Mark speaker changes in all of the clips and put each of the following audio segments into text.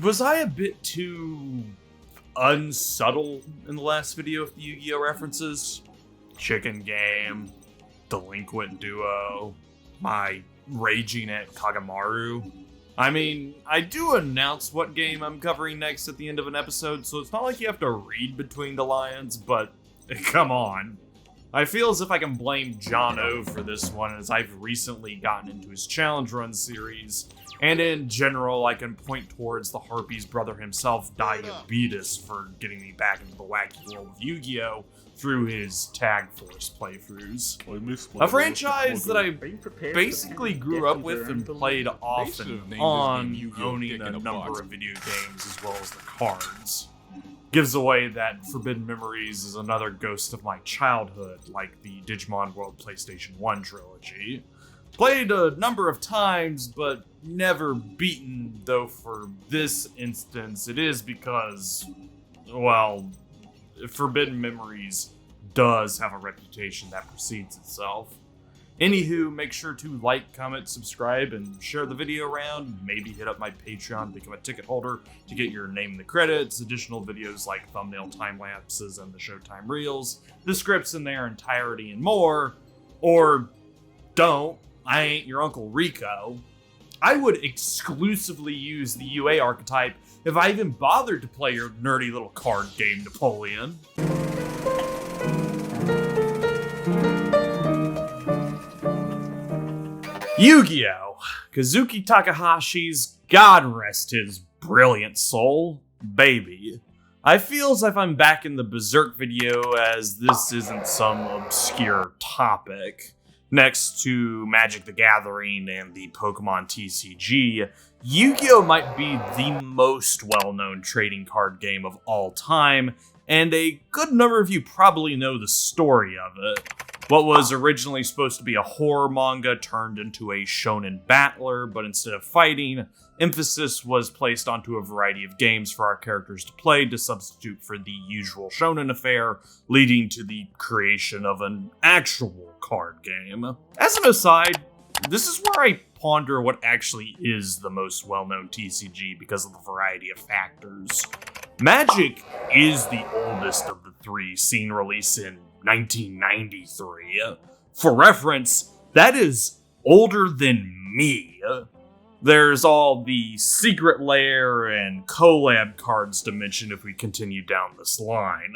Speaker 1: Was I a bit too unsubtle in the last video with the Yu-Gi-Oh references? Chicken Game, Delinquent Duo, my raging at Kagamaru. I mean, I do announce what game I'm covering next at the end of an episode, so it's not like you have to read between the lines, but come on. I feel as if I can blame John O for this one, as I've recently gotten into his Challenge Run series, and in general, I can point towards the Harpy's brother himself, Diabetes, for getting me back into the wacky world of Yu-Gi-Oh! Through his Tag Force playthroughs. A franchise that I basically grew up with and played off and on, owning a number of video games as well as the cards. Gives away that Forbidden Memories is another ghost of my childhood, like the Digimon World PlayStation 1 trilogy. Played a number of times, but never beaten, though for this instance it is because, well, Forbidden Memories does have a reputation that precedes itself. Anywho, make sure to like, comment, subscribe, and share the video around. Maybe hit up my Patreon, become a ticket holder to get your name in the credits, additional videos like thumbnail time-lapses and the Showtime Reels, the scripts in their entirety, and more. Or don't. I ain't your Uncle Rico. I would exclusively use the UA archetype if I even bothered to play your nerdy little card game, Napoleon. Yu-Gi-Oh! Kazuki Takahashi's, God rest his brilliant soul, baby. I feel as if I'm back in the Berserk video, as this isn't some obscure topic. Next to Magic the Gathering and the Pokemon TCG, Yu-Gi-Oh! Might be the most well-known trading card game of all time, and a good number of you probably know the story of it. What was originally supposed to be a horror manga turned into a shonen battler, but instead of fighting, emphasis was placed onto a variety of games for our characters to play to substitute for the usual shonen affair, leading to the creation of an actual card game. As an aside, this is where I ponder what actually is the most well-known TCG because of the variety of factors. Magic is the oldest of the three, seen release in 1993. For reference, that is older than me. There's all the Secret Lair and collab cards to mention if we continue down this line.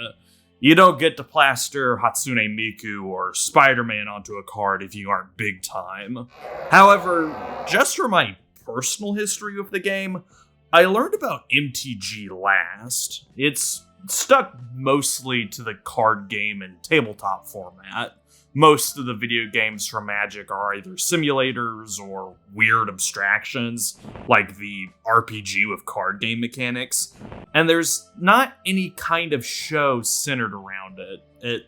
Speaker 1: You don't get to plaster Hatsune Miku or Spider-Man onto a card if you aren't big time. However, just for my personal history with the game, I learned about MTG last. It's stuck mostly to the card game and tabletop format. Most of the video games from Magic are either simulators or weird abstractions, like the RPG with card game mechanics, and there's not any kind of show centered around it, at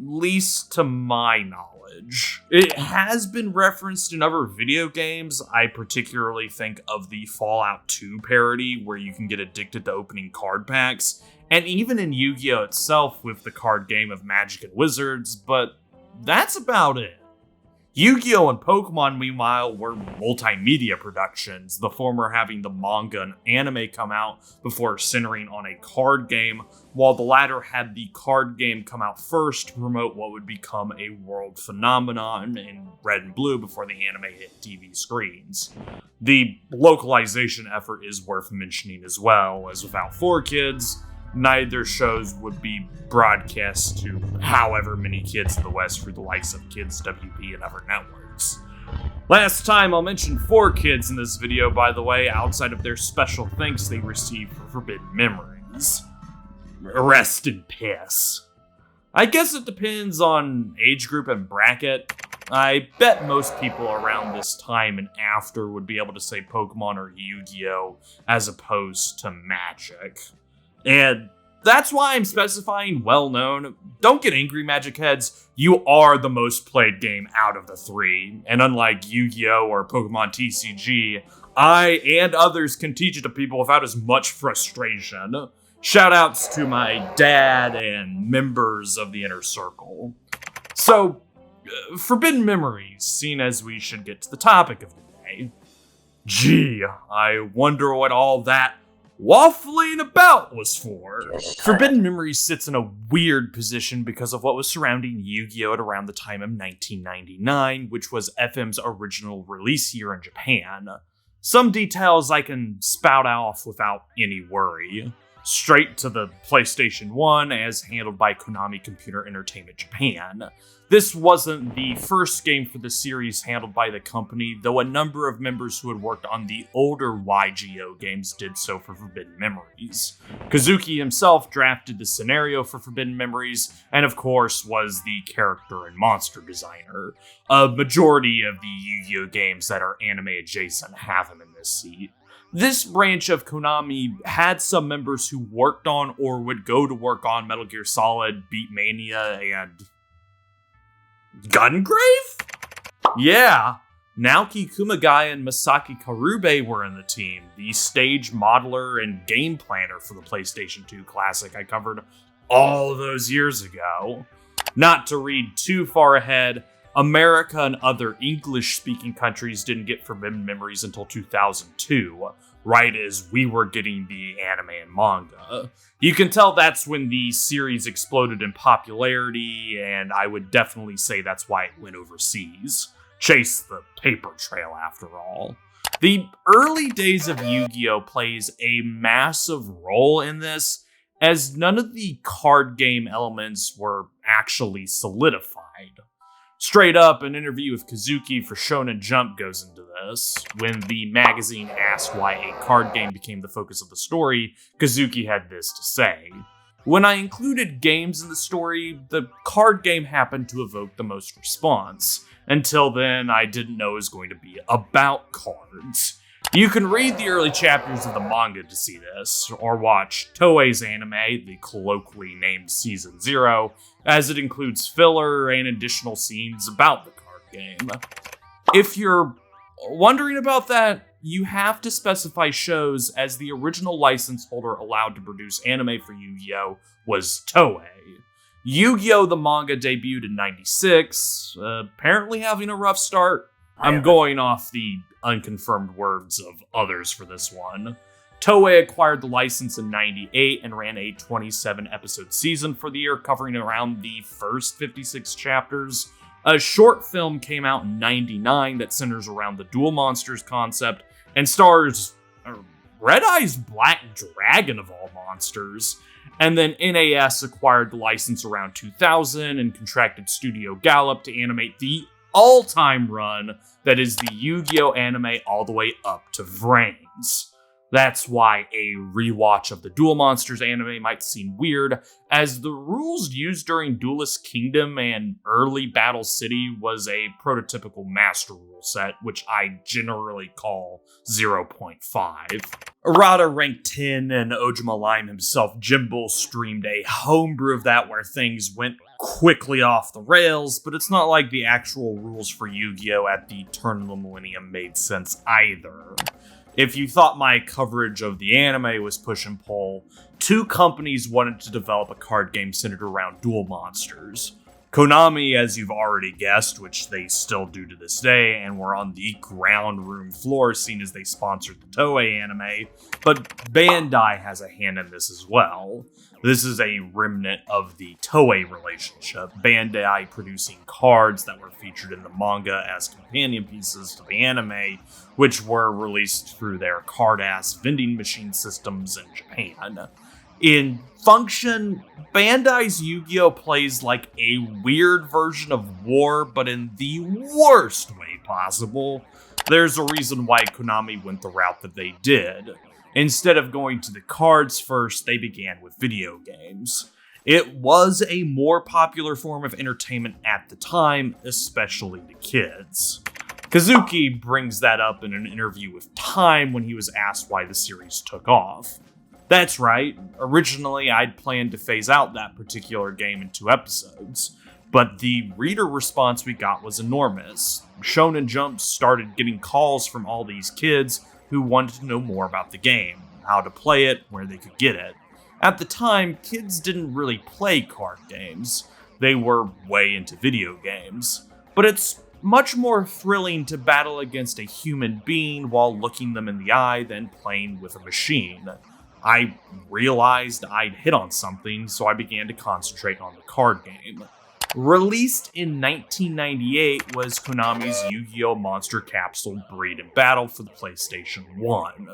Speaker 1: least to my knowledge. It has been referenced in other video games. I particularly think of the Fallout 2 parody, where you can get addicted to opening card packs, and even in Yu-Gi-Oh! Itself with the card game of Magic and Wizards, but that's about it. Yu-Gi-Oh! And Pokemon, meanwhile, were multimedia productions, the former having the manga and anime come out before centering on a card game, while the latter had the card game come out first to promote what would become a world phenomenon in red and blue before the anime hit TV screens. The localization effort is worth mentioning as well, as without 4Kids, neither shows would be broadcast to however many kids in the West through the likes of Kids WP and other networks. Last time I'll mention 4Kids in this video, by the way, outside of their special thanks they received for Forbidden Memories. Rest in piss. I guess it depends on age group and bracket. I bet most people around this time and after would be able to say Pokemon or Yu-Gi-Oh! As opposed to Magic. And that's why I'm specifying well-known. Don't get angry, Magic heads. You are the most played game out of the three. And unlike Yu-Gi-Oh! Or Pokemon TCG, I and others can teach it to people without as much frustration. Shoutouts to my dad and members of the inner circle. So, Forbidden Memories, seeing as we should get to the topic of the day. Gee, I wonder what all that waffling about was for. Forbidden Memories sits in a weird position because of what was surrounding Yu-Gi-Oh! At around the time of 1999, which was FM's original release year in Japan. Some details I can spout off without any worry. Straight to the PlayStation 1 as handled by Konami Computer Entertainment Japan. This wasn't the first game for the series handled by the company, though a number of members who had worked on the older YGO games did so for Forbidden Memories. Kazuki himself drafted the scenario for Forbidden Memories, and of course was the character and monster designer. A majority of the Yu-Gi-Oh! Games that are anime adjacent have him in this seat. This branch of Konami had some members who worked on or would go to work on Metal Gear Solid, Beatmania, and Gungrave? Yeah, Naoki Kumagai and Masaki Karube were in the team, the stage modeler and game planner for the PlayStation 2 classic I covered all those years ago. Not to read too far ahead, America and other English-speaking countries didn't get Forbidden Memories until 2002, right as we were getting the anime and manga. You can tell that's when the series exploded in popularity, and I would definitely say that's why it went overseas. Chase the paper trail, after all. The early days of Yu-Gi-Oh! Plays a massive role in this, as none of the card game elements were actually solidified. Straight up, an interview with Kazuki for Shonen Jump goes into this. When the magazine asked why a card game became the focus of the story, Kazuki had this to say. When I included games in the story, the card game happened to evoke the most response. Until then, I didn't know it was going to be about cards. You can read the early chapters of the manga to see this, or watch Toei's anime, the colloquially named Season 0, as it includes filler and additional scenes about the card game. If you're wondering about that, you have to specify shows, as the original license holder allowed to produce anime for Yu-Gi-Oh! Was Toei. Yu-Gi-Oh! The manga debuted in '96, apparently having a rough start. I'm going off the unconfirmed words of others for this one. Toei acquired the license in '98 and ran a 27-episode season for the year, covering around the first 56 chapters. A short film came out in '99 that centers around the Duel Monsters concept and stars Red Eye's Black Dragon of all monsters. And then NAS acquired the license around 2000 and contracted Studio Gallop to animate the all-time run that is the Yu-Gi-Oh! Anime all the way up to Vrains. That's why a rewatch of the Duel Monsters anime might seem weird, as the rules used during Duelist Kingdom and early Battle City was a prototypical master rule set, which I generally call 0.5. Errata ranked 10, and Ojima Lime himself, Jimbo, streamed a homebrew of that where things went quickly off the rails, but it's not like the actual rules for Yu-Gi-Oh! At the turn of the millennium made sense either. If you thought my coverage of the anime was push and pull, two companies wanted to develop a card game centered around Duel Monsters. Konami, as you've already guessed, which they still do to this day, and were on the ground room floor seeing as they sponsored the Toei anime, but Bandai has a hand in this as well. This is a remnant of the Toei relationship, Bandai producing cards that were featured in the manga as companion pieces to the anime, which were released through their card-ass vending machine systems in Japan. In function, Bandai's Yu-Gi-Oh! Plays like a weird version of War, but in the worst way possible. There's a reason why Konami went the route that they did. Instead of going to the cards first, they began with video games. It was a more popular form of entertainment at the time, especially to kids. Kazuki brings that up in an interview with Time when he was asked why the series took off. That's right, originally I'd planned to phase out that particular game in 2 episodes, but the reader response we got was enormous. Shonen Jump started getting calls from all these kids who wanted to know more about the game, how to play it, where they could get it. At the time, kids didn't really play card games. They were way into video games. But it's much more thrilling to battle against a human being while looking them in the eye than playing with a machine. I realized I'd hit on something, so I began to concentrate on the card game. Released in 1998 was Konami's Yu-Gi-Oh! Monster Capsule Breed and Battle for the PlayStation 1.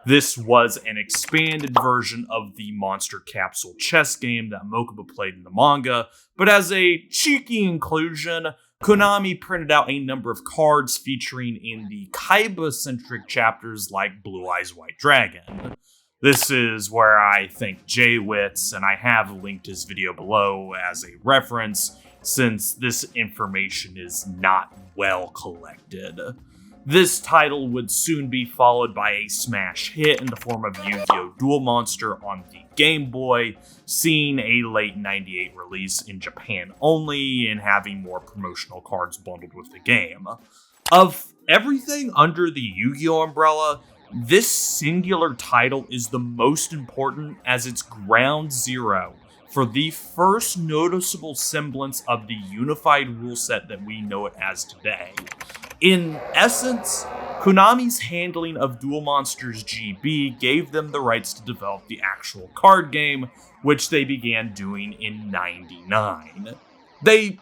Speaker 1: This was an expanded version of the Monster Capsule chess game that Mokuba played in the manga, but as a cheeky inclusion, Konami printed out a number of cards featuring in the Kaiba-centric chapters like Blue Eyes White Dragon. This is where I thank J-Wits, and I have linked his video below as a reference, since this information is not well collected. This title would soon be followed by a smash hit in the form of Yu-Gi-Oh! Duel Monster on the Game Boy, seeing a late '98 release in Japan only and having more promotional cards bundled with the game. Of everything under the Yu-Gi-Oh! Umbrella, this singular title is the most important as it's ground zero for the first noticeable semblance of the unified rule set that we know it as today. In essence, Konami's handling of Duel Monsters GB gave them the rights to develop the actual card game, which they began doing in '99. They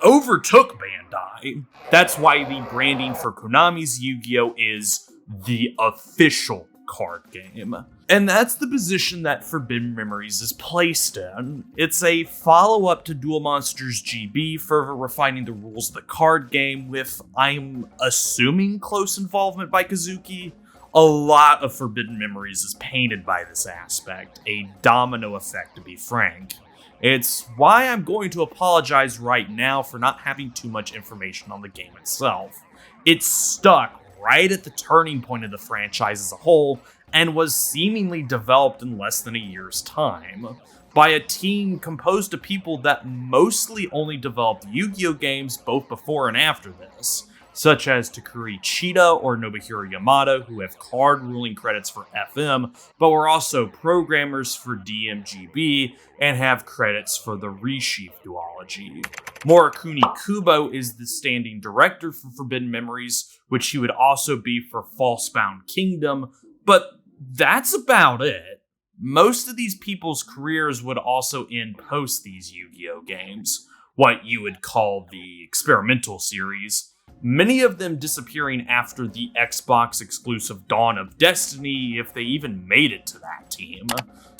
Speaker 1: overtook Bandai. That's why the branding for Konami's Yu-Gi-Oh! Is the official card game. And that's the position that Forbidden Memories is placed in. It's a follow-up to Duel Monsters GB, further refining the rules of the card game with, I'm assuming, close involvement by Kazuki. A lot of Forbidden Memories is painted by this aspect, a domino effect to be frank. It's why I'm going to apologize right now for not having too much information on the game itself. It's stuck right at the turning point of the franchise as a whole, and was seemingly developed in less than a year's time, by a team composed of people that mostly only developed Yu-Gi-Oh! Games both before and after this, such as Takuri Chida or Nobuhiro Yamada, who have card ruling credits for FM, but were also programmers for DMGB and have credits for the Resheath duology. Morakuni Kubo is the standing director for Forbidden Memories, which he would also be for Falsebound Kingdom, but that's about it. Most of these people's careers would also end post these Yu-Gi-Oh! Games, what you would call the experimental series, many of them disappearing after the Xbox exclusive Dawn of Destiny, if they even made it to that team.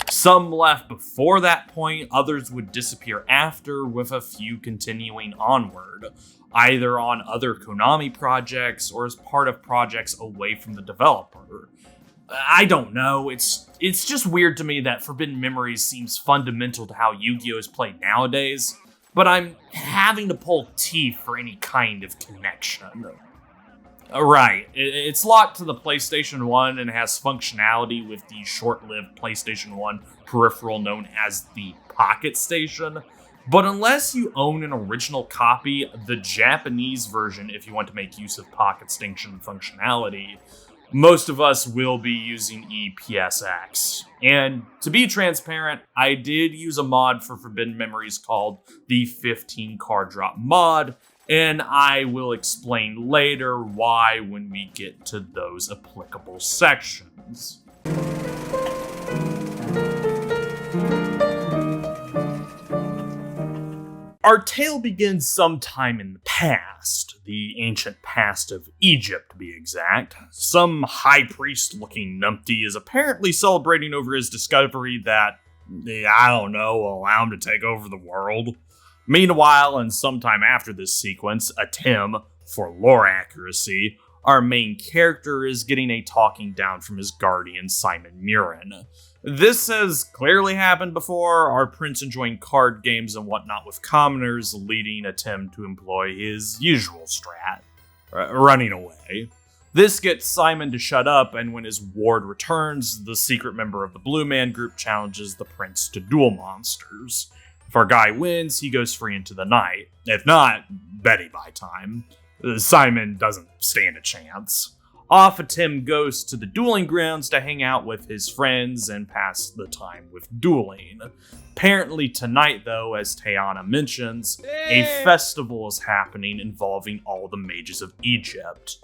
Speaker 1: Some left before that point, others would disappear after, with a few continuing onward, either on other Konami projects or as part of projects away from the developer. I don't know, it's just weird to me that Forbidden Memories seems fundamental to how Yu-Gi-Oh! Is played nowadays, but I'm having to pull teeth for any kind of connection. Right, it's locked to the PlayStation 1 and has functionality with the short-lived PlayStation 1 peripheral known as the Pocket Station, but unless you own an original copy, the Japanese version, if you want to make use of Pocket Station functionality, most of us will be using EPSX. And to be transparent, I did use a mod for Forbidden Memories called the 15 Card Drop mod, and I will explain later why when we get to those applicable sections. Our tale begins sometime in the past, the ancient past of Egypt to be exact. Some high priest-looking numpty is apparently celebrating over his discovery that, I don't know, will allow him to take over the world. Meanwhile, and sometime after this sequence, Atim, for lore accuracy, our main character is getting a talking down from his guardian, Simon Murin. This has clearly happened before, our prince enjoying card games and whatnot with commoners, leading Atim to employ his usual strat, running away. This gets Simon to shut up, and when his ward returns, the secret member of the Blue Man group challenges the prince to duel monsters. If our guy wins, he goes free into the night. If not, Betty by time. Simon doesn't stand a chance. Off Atim goes to the dueling grounds to hang out with his friends and pass the time with dueling. Apparently tonight, though, as Tayana mentions, a festival is happening involving all the mages of Egypt.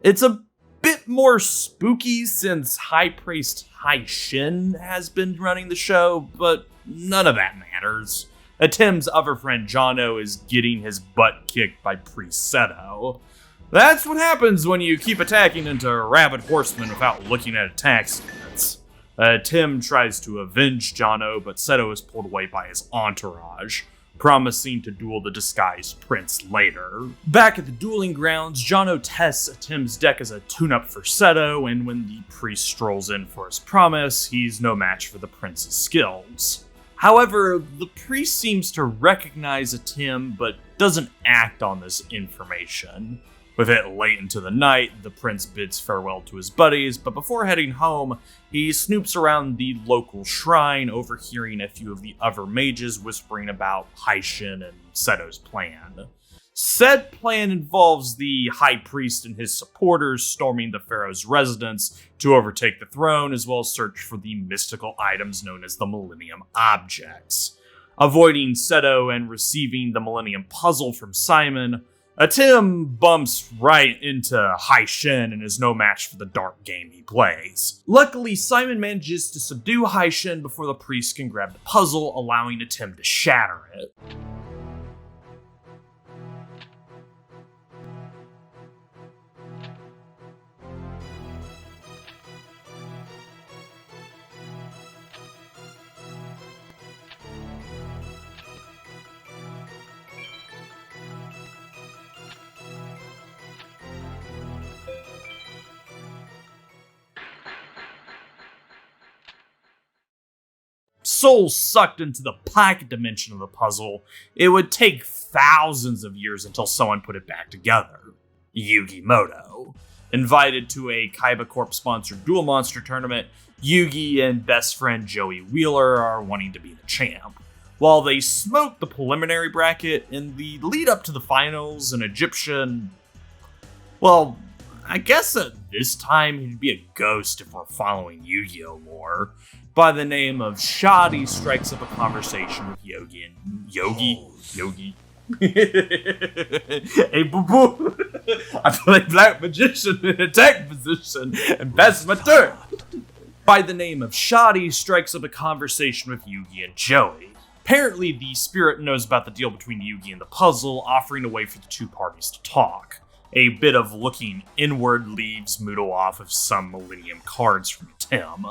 Speaker 1: It's a bit more spooky since High Priest Hai Shin has been running the show, but none of that matters. Tim's other friend Jono is getting his butt kicked by Priest Seto. That's what happens when you keep attacking into rabid horsemen without looking at attack stats. Tim tries to avenge Jono, but Seto is pulled away by his entourage, promising to duel the disguised prince later. Back at the dueling grounds, Jono tests Tim's deck as a tune-up for Seto, and when the priest strolls in for his promise, he's no match for the prince's skills. However, the priest seems to recognize Tim, but doesn't act on this information. With it late into the night, the prince bids farewell to his buddies, but before heading home, he snoops around the local shrine, overhearing a few of the other mages whispering about Hai Shin and Seto's plan. Said plan involves the high priest and his supporters storming the pharaoh's residence to overtake the throne, as well as search for the mystical items known as the Millennium Objects. Avoiding Seto and receiving the Millennium Puzzle from Simon, Tim bumps right into Hai Shin and is no match for the dark game he plays. Luckily, Simon manages to subdue Hai Shin before the priest can grab the puzzle, allowing Tim to shatter it. Soul sucked into the pocket dimension of the puzzle, it would take thousands of years until someone put it back together. Yugi Moto. Invited to a Kaiba Corp-sponsored Duel Monster tournament, Yugi and best friend Joey Wheeler are wanting to be the champ. While they smoke the preliminary bracket, in the lead up to the finals, an Egyptian... Well, I guess at this time he'd be a ghost if we're following Yu-Gi-Oh! Lore. By the name of Shoddy strikes up a conversation with Yogi and Yogi. Hey boo boo, I play Black Magician in attack position, and that's my turn. By the name of Shoddy strikes up a conversation with Yugi and Joey. Apparently, the spirit knows about the deal between Yugi and the puzzle, offering a way for the two parties to talk. A bit of looking inward leaves Muto off of some Millennium cards from Tim.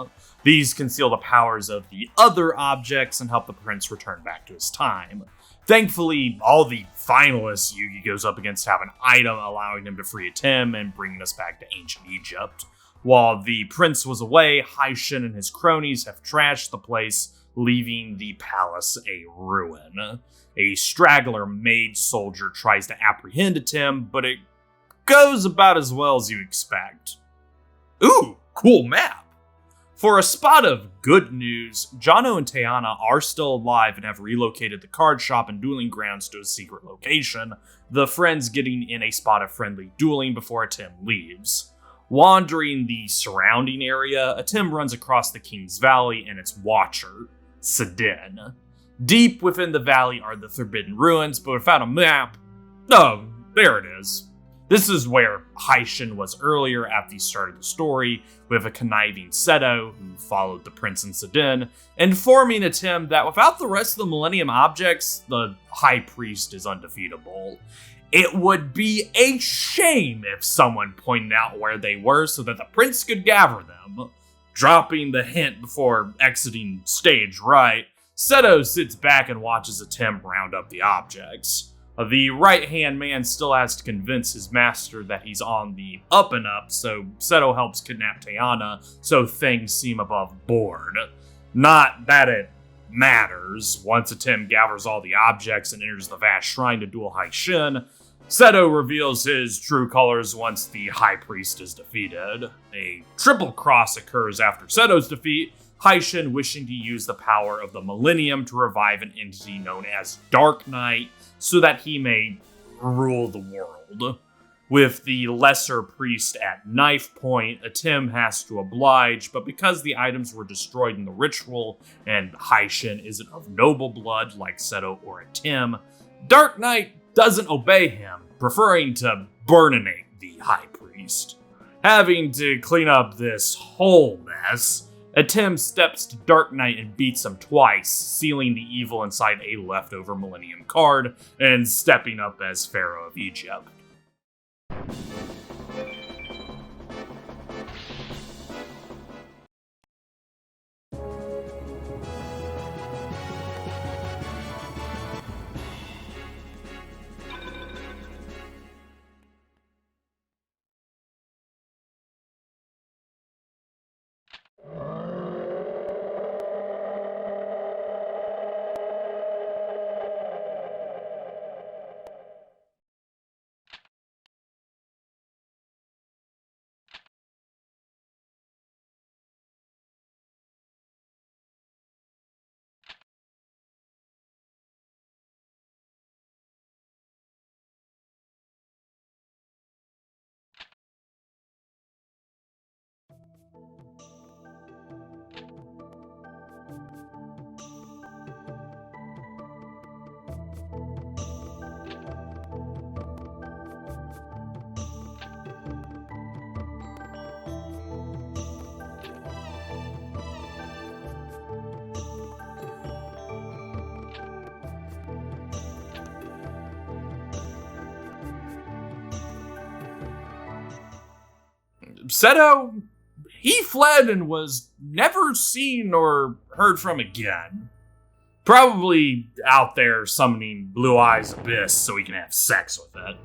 Speaker 1: These conceal the powers of the other objects and help the prince return back to his time. Thankfully, all the finalists Yugi goes up against have an item allowing him to free Tim and bringing us back to ancient Egypt. While the prince was away, Hai Shin and his cronies have trashed the place, leaving the palace a ruin. A straggler maid soldier tries to apprehend Tim, but it goes about as well as you expect. Ooh, cool map! For a spot of good news, Jono and Tayana are still alive and have relocated the card shop and dueling grounds to a secret location, the friends getting in a spot of friendly dueling before Tim leaves. Wandering the surrounding area, Tim runs across the King's Valley and its watcher, Sidin. Deep within the valley are the Forbidden Ruins, but without a map... Oh, there it is. This is where Hai Shin was earlier at the start of the story, with a conniving Seto, who followed the prince and Sidin, informing Tim that without the rest of the Millennium Objects, the High Priest is undefeatable. It would be a shame if someone pointed out where they were so that the prince could gather them. Dropping the hint before exiting stage right, Seto sits back and watches Tim round up the objects. The right-hand man still has to convince his master that he's on the up and up, so Seto helps kidnap Tayana so things seem above board. Not that it matters. Once Tim gathers all the objects and enters the vast shrine to duel Hai Shin, Seto reveals his true colors once the High Priest is defeated. A triple cross occurs after Seto's defeat, Hai Shin wishing to use the power of the Millennium to revive an entity known as Dark Knight, so that he may rule the world. With the lesser priest at knife point, Tim has to oblige, but because the items were destroyed in the ritual, and Hai Shin isn't of noble blood like Seto or Tim, Dark Knight doesn't obey him, preferring to burninate the High Priest. Having to clean up this whole mess, Atem steps to Dark Knight and beats him twice, sealing the evil inside a leftover Millennium card and stepping up as Pharaoh of Egypt. Seto, he fled and was never seen or heard from again. Probably out there summoning Blue Eyes Abyss so he can have sex with it.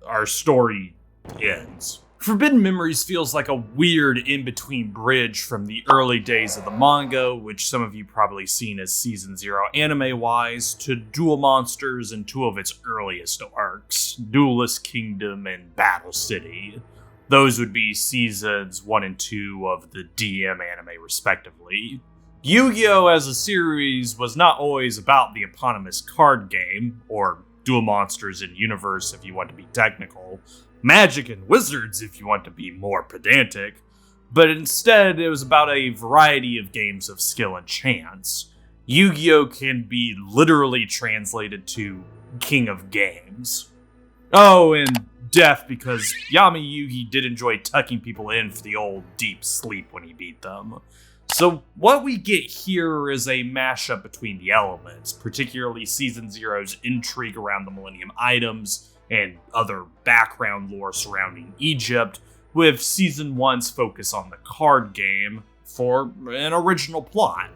Speaker 1: Our story ends. Forbidden Memories feels like a weird in-between bridge from the early days of the manga, which some of you probably seen as Season 0 anime-wise, to Duel Monsters and two of its earliest arcs, Duelist Kingdom and Battle City. Those would be Seasons 1 and 2 of the DM anime, respectively. Yu-Gi-Oh! As a series was not always about the eponymous card game, or Duel Monsters in Universe if you want to be technical, Magic and Wizards if you want to be more pedantic, but instead it was about a variety of games of skill and chance. Yu-Gi-Oh! Can be literally translated to King of Games. Oh, and death because Yami Yugi did enjoy tucking people in for the old deep sleep when he beat them. So what we get here is a mashup between the elements, particularly Season 0's intrigue around the Millennium items and other background lore surrounding Egypt, with Season 1's focus on the card game for an original plot.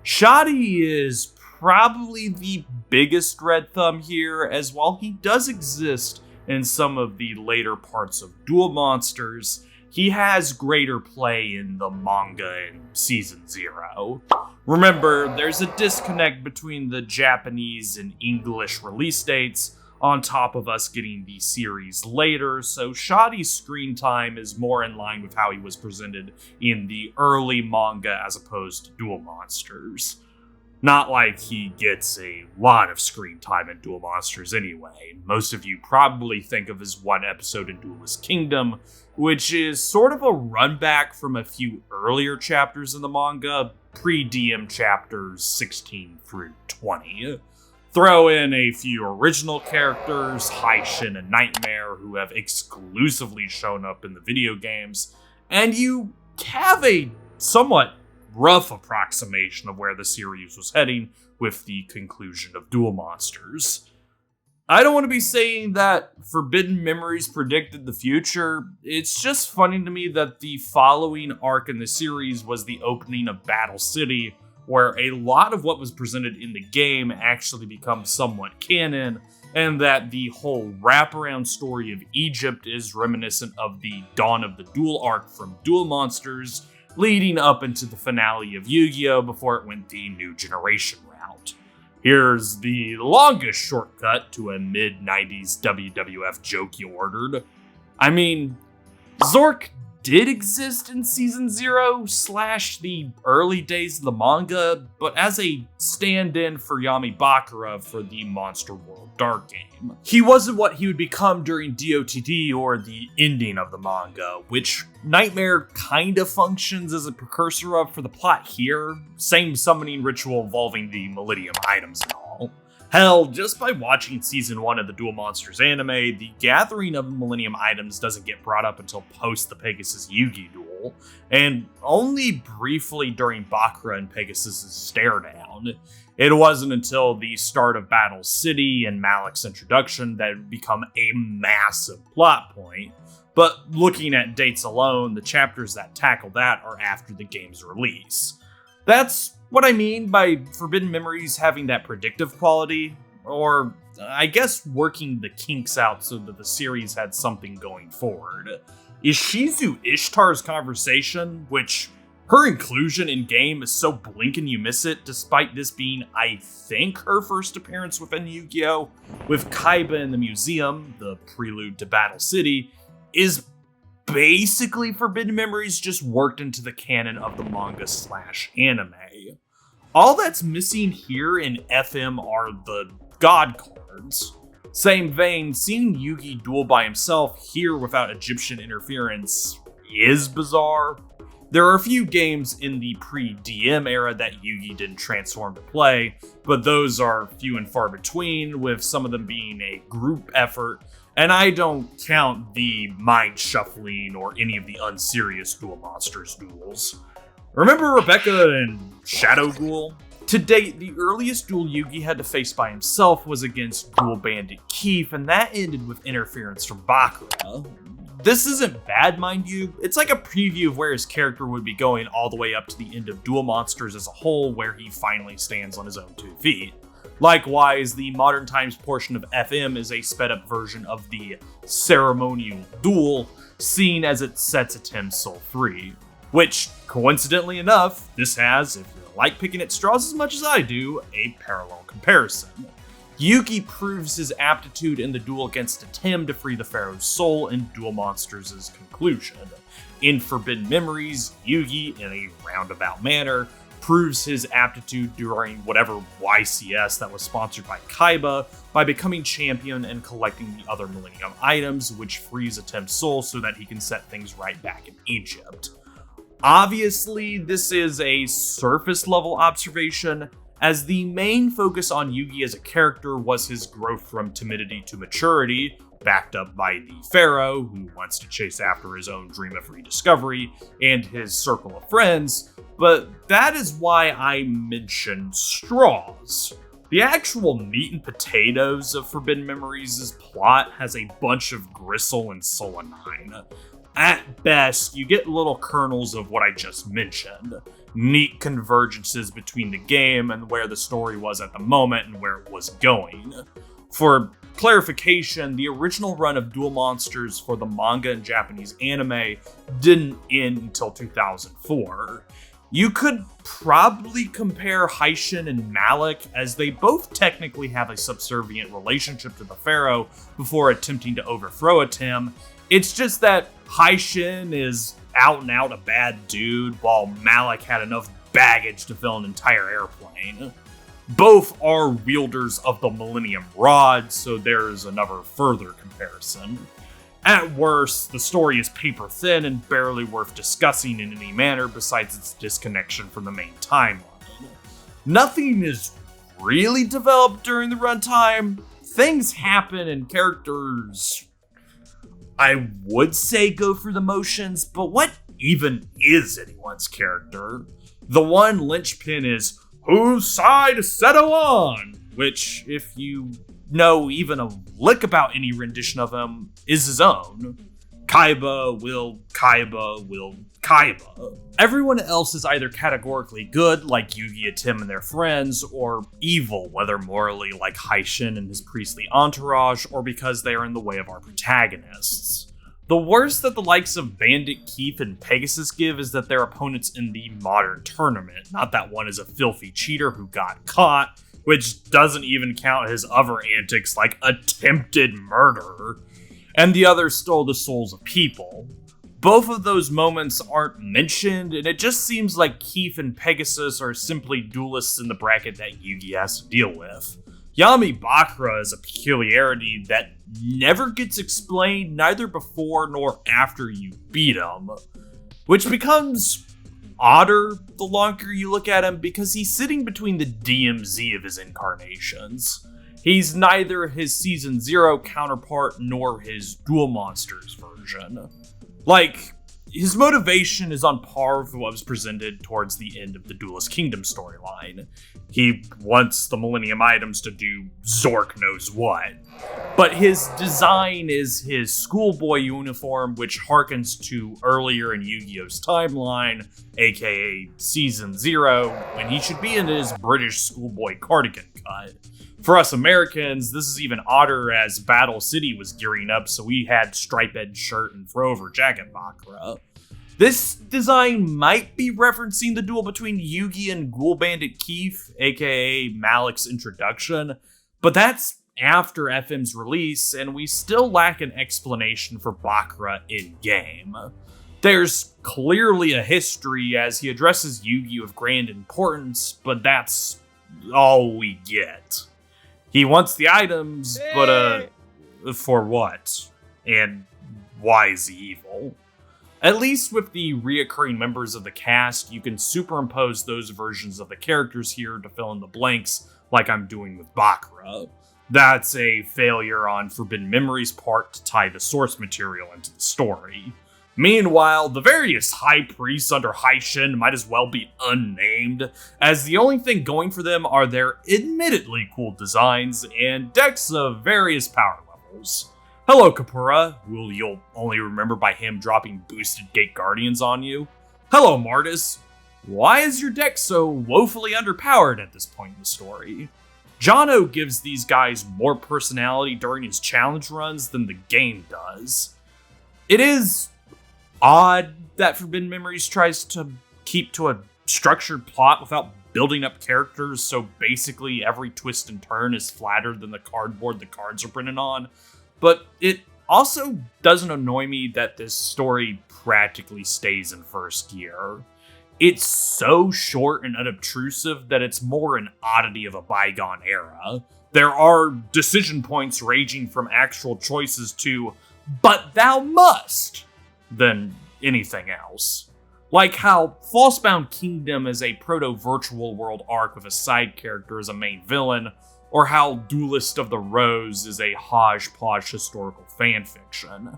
Speaker 1: Shoddy is probably the biggest red thumb here, as while he does exist in some of the later parts of Duel Monsters, he has greater play in the manga in Season 0. Remember, there's a disconnect between the Japanese and English release dates, on top of us getting the series later, so Shoddy's screen time is more in line with how he was presented in the early manga as opposed to Duel Monsters. Not like he gets a lot of screen time in Duel Monsters anyway. Most of you probably think of his one episode in Duelist Kingdom, which is sort of a runback from a few earlier chapters in the manga, pre-DM chapters 16 through 20. Throw in a few original characters, Haishin and Nightmare, who have exclusively shown up in the video games, and you have a somewhat rough approximation of where the series was heading with the conclusion of Duel Monsters. I don't want to be saying that Forbidden Memories predicted the future. It's just funny to me that the following arc in the series was the opening of Battle City, where a lot of what was presented in the game actually becomes somewhat canon, and that the whole wraparound story of Egypt is reminiscent of the Dawn of the Duel arc from Duel Monsters, leading up into the finale of Yu-Gi-Oh! Before it went the New Generation route. Here's the longest shortcut to a mid-90s WWF joke you ordered. I mean, Zork did exist in Season 0 / the early days of the manga, but as a stand-in for Yami Bakura for the Monster World Dark game. He wasn't what he would become during DOTD or the ending of the manga, which Nightmare kinda functions as a precursor of for the plot here, same summoning ritual involving the Millennium items and all. Hell, just by watching Season 1 of the Duel Monsters anime, the gathering of Millennium items doesn't get brought up until post the Pegasus Yugi duel, and only briefly during Bakura and Pegasus' stare down. It wasn't until the start of Battle City and Malik's introduction that it would become a massive plot point, but looking at dates alone, the chapters that tackle that are after the game's release. That's what I mean by Forbidden Memories having that predictive quality, or I guess working the kinks out so that the series had something going forward. Is Shizu Ishtar's conversation, which her inclusion in game is so blink and you miss it, despite this being, I think, her first appearance within Yu-Gi-Oh! With Kaiba in the museum, the prelude to Battle City, is basically Forbidden Memories just worked into the canon of the manga/anime. All that's missing here in FM are the God cards. Same vein, seeing Yugi duel by himself here without Egyptian interference is bizarre. There are a few games in the pre-DM era that Yugi didn't transform to play, but those are few and far between, with some of them being a group effort, and I don't count the mind shuffling or any of the unserious Duel Monsters duels. Remember Rebecca and Shadow Ghoul? To date, the earliest duel Yugi had to face by himself was against Ghoul Bandit Keith, and that ended with interference from Bakura. This isn't bad, mind you. It's like a preview of where his character would be going all the way up to the end of Duel Monsters as a whole, where he finally stands on his own 2 feet. Likewise, the Modern Times portion of FM is a sped-up version of the ceremonial duel, seen as it sets at Tim Soul 3. Which, coincidentally enough, this has, if you like picking at straws as much as I do, a parallel comparison. Yugi proves his aptitude in the duel against Tim to free the Pharaoh's soul in Duel Monsters' conclusion. In Forbidden Memories, Yugi, in a roundabout manner, proves his aptitude during whatever YCS that was sponsored by Kaiba by becoming champion and collecting the other Millennium items, which frees Tim's soul so that he can set things right back in Egypt. Obviously, this is a surface level observation, as the main focus on Yugi as a character was his growth from timidity to maturity, backed up by the Pharaoh, who wants to chase after his own dream of rediscovery, and his circle of friends, but that is why I mentioned straws. The actual meat and potatoes of Forbidden Memories' plot has a bunch of gristle and solanine. At best, you get little kernels of what I just mentioned. Neat convergences between the game and where the story was at the moment and where it was going. For clarification, the original run of Duel Monsters for the manga and Japanese anime didn't end until 2004. You could probably compare Haishin and Malik, as they both technically have a subservient relationship to the Pharaoh before attempting to overthrow Atem. It's just that Haishin is out and out a bad dude, while Malik had enough baggage to fill an entire airplane. Both are wielders of the Millennium Rod, so there's another further comparison. At worst, the story is paper thin and barely worth discussing in any manner besides its disconnection from the main timeline. Nothing is really developed during the runtime. Things happen and characters, I would say, go through the motions, but what even is anyone's character? The one linchpin is, whose side is Seto on? Which, if you know even a lick about any rendition of him, is his own. Kaiba will Kaiba. Everyone else is either categorically good, like Yugi, Tim and their friends, or evil, whether morally like Haishin and his priestly entourage, or because they are in the way of our protagonists. The worst that the likes of Bandit Keith and Pegasus give is that their opponents in the modern tournament, not that one is a filthy cheater who got caught, which doesn't even count his other antics like attempted murder, and the other stole the souls of people. Both of those moments aren't mentioned, and it just seems like Keith and Pegasus are simply duelists in the bracket that Yugi has to deal with. Yami Bakura is a peculiarity that never gets explained neither before nor after you beat him, which becomes odder the longer you look at him because he's sitting between the DMZ of his incarnations. He's neither his Season 0 counterpart nor his Duel Monsters version. Like, his motivation is on par with what was presented towards the end of the Duelist Kingdom storyline. He wants the Millennium Items to do Zork knows what. But his design is his schoolboy uniform, which harkens to earlier in Yu-Gi-Oh's timeline, aka Season 0, when he should be in his British schoolboy cardigan cut. For us Americans, this is even odder as Battle City was gearing up, so we had striped shirt and throw-over jacket Bakura. This design might be referencing the duel between Yugi and Ghoul Bandit Keith, aka Malik's introduction, but that's after FM's release, and we still lack an explanation for Bakura in-game. There's clearly a history as he addresses Yugi with grand importance, but that's all we get. He wants the items, but for what? And why is he evil? At least with the reoccurring members of the cast, you can superimpose those versions of the characters here to fill in the blanks like I'm doing with Bakura. That's a failure on Forbidden Memory's part to tie the source material into the story. Meanwhile, the various high priests under Haishin might as well be unnamed, as the only thing going for them are their admittedly cool designs and decks of various power levels. Hello Kapura, who you'll only remember by him dropping boosted Gate Guardians on you. Hello Martis, why is your deck so woefully underpowered at this point in the story? Jono gives these guys more personality during his challenge runs than the game does. It is odd that Forbidden Memories tries to keep to a structured plot without building up characters, so basically every twist and turn is flatter than the cardboard the cards are printed on. But it also doesn't annoy me that this story practically stays in first gear. It's so short and unobtrusive that it's more an oddity of a bygone era. There are decision points ranging from actual choices to, but thou must, than anything else. Like how Falsebound Kingdom is a proto-virtual world arc with a side character as a main villain, or how Duelist of the Rose is a hodgepodge historical fanfiction.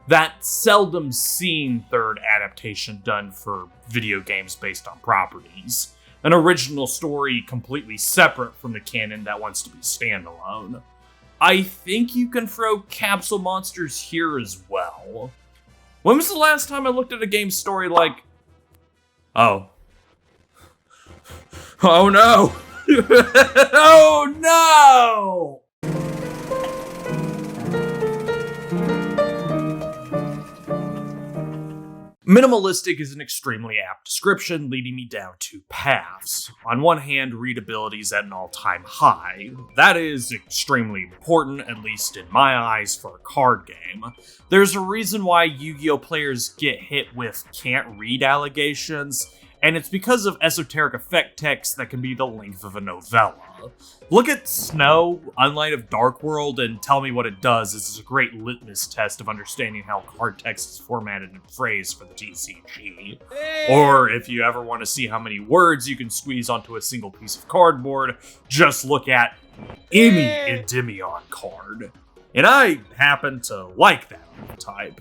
Speaker 1: That seldom seen third adaptation done for video games based on properties. An original story completely separate from the canon that wants to be standalone. I think you can throw Capsule Monsters here as well. When was the last time I looked at a game story like, oh no! Oh no! Minimalistic is an extremely apt description, leading me down two paths. On one hand, readability is at an all-time high. That is extremely important, at least in my eyes, for a card game. There's a reason why Yu-Gi-Oh! Players get hit with can't read allegations, and it's because of esoteric effect text that can be the length of a novella. Look at Snow, Unlight of Dark World, and tell me what it does. This is a great litmus test of understanding how card text is formatted and phrased for the TCG. Or if you ever want to see how many words you can squeeze onto a single piece of cardboard, just look at any Endymion card. And I happen to like that type.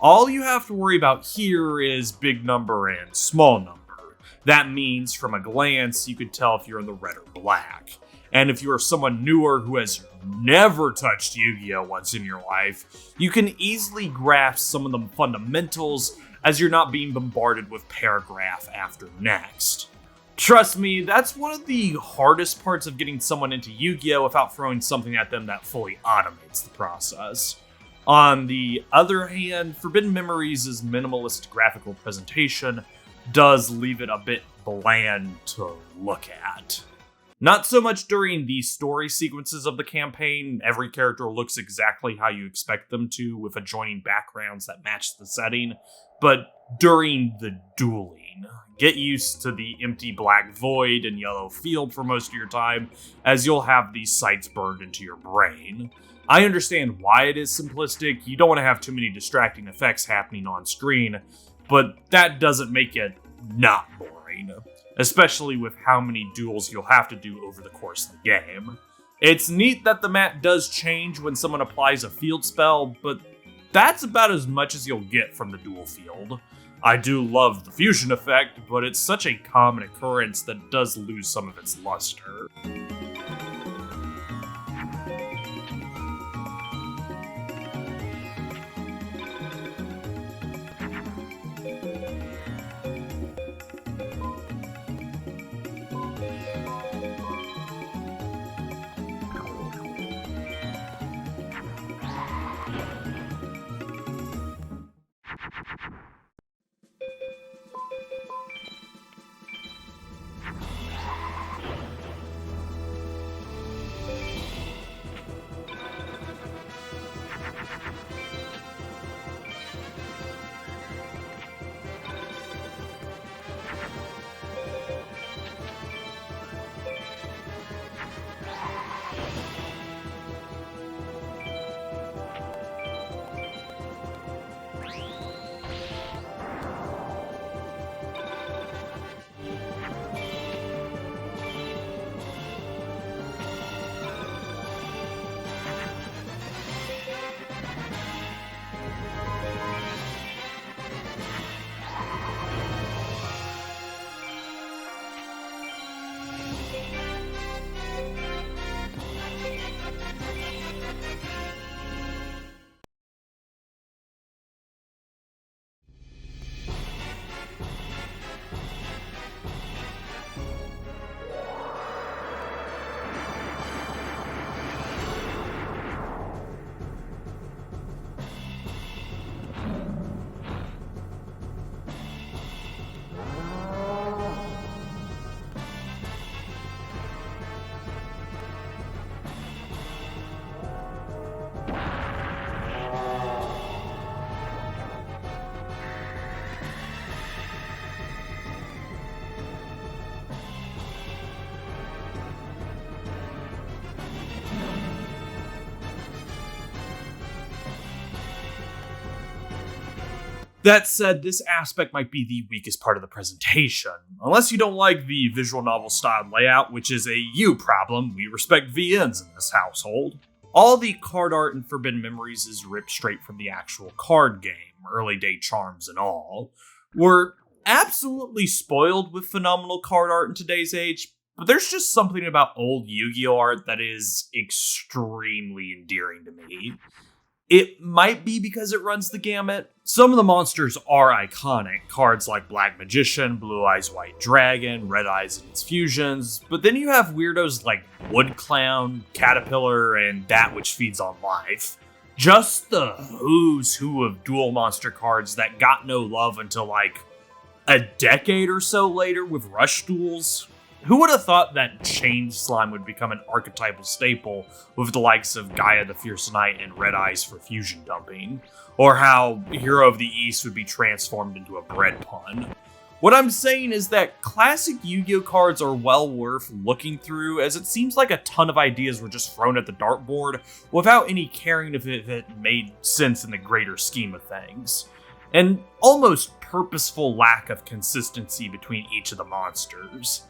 Speaker 1: All you have to worry about here is big number and small number. That means, from a glance, you can tell if you're in the red or black. And if you are someone newer who has never touched Yu-Gi-Oh! Once in your life, you can easily grasp some of the fundamentals as you're not being bombarded with paragraph after next. Trust me, that's one of the hardest parts of getting someone into Yu-Gi-Oh! Without throwing something at them that fully automates the process. On the other hand, Forbidden Memories' minimalist graphical presentation does leave it a bit bland to look at. Not so much during the story sequences of the campaign, every character looks exactly how you expect them to, with adjoining backgrounds that match the setting, but during the dueling. Get used to the empty black void and yellow field for most of your time, as you'll have these sights burned into your brain. I understand why it is simplistic, you don't want to have too many distracting effects happening on screen, but that doesn't make it not boring, especially with how many duels you'll have to do over the course of the game. It's neat that the map does change when someone applies a field spell, but that's about as much as you'll get from the duel field. I do love the fusion effect, but it's such a common occurrence that it does lose some of its luster. That said, this aspect might be the weakest part of the presentation. Unless you don't like the visual novel style layout, which is a you problem, we respect VNs in this household. All the card art in Forbidden Memories is ripped straight from the actual card game, early day charms and all. We're absolutely spoiled with phenomenal card art in today's age, but there's just something about old Yu-Gi-Oh! Art that is extremely endearing to me. It might be because it runs the gamut. Some of the monsters are iconic, cards like Black Magician, Blue Eyes White Dragon, Red Eyes and its fusions, but then you have weirdos like Wood Clown, Caterpillar, and That Which Feeds on Life. Just the who's who of dual monster cards that got no love until like a decade or so later with Rush Duels. Who would have thought that Change Slime would become an archetypal staple with the likes of Gaia the Fierce Knight and Red Eyes for fusion dumping? Or how Hero of the East would be transformed into a bread pun? What I'm saying is that classic Yu-Gi-Oh! Cards are well worth looking through, as it seems like a ton of ideas were just thrown at the dartboard without any caring if it made sense in the greater scheme of things. An almost purposeful lack of consistency between each of the monsters.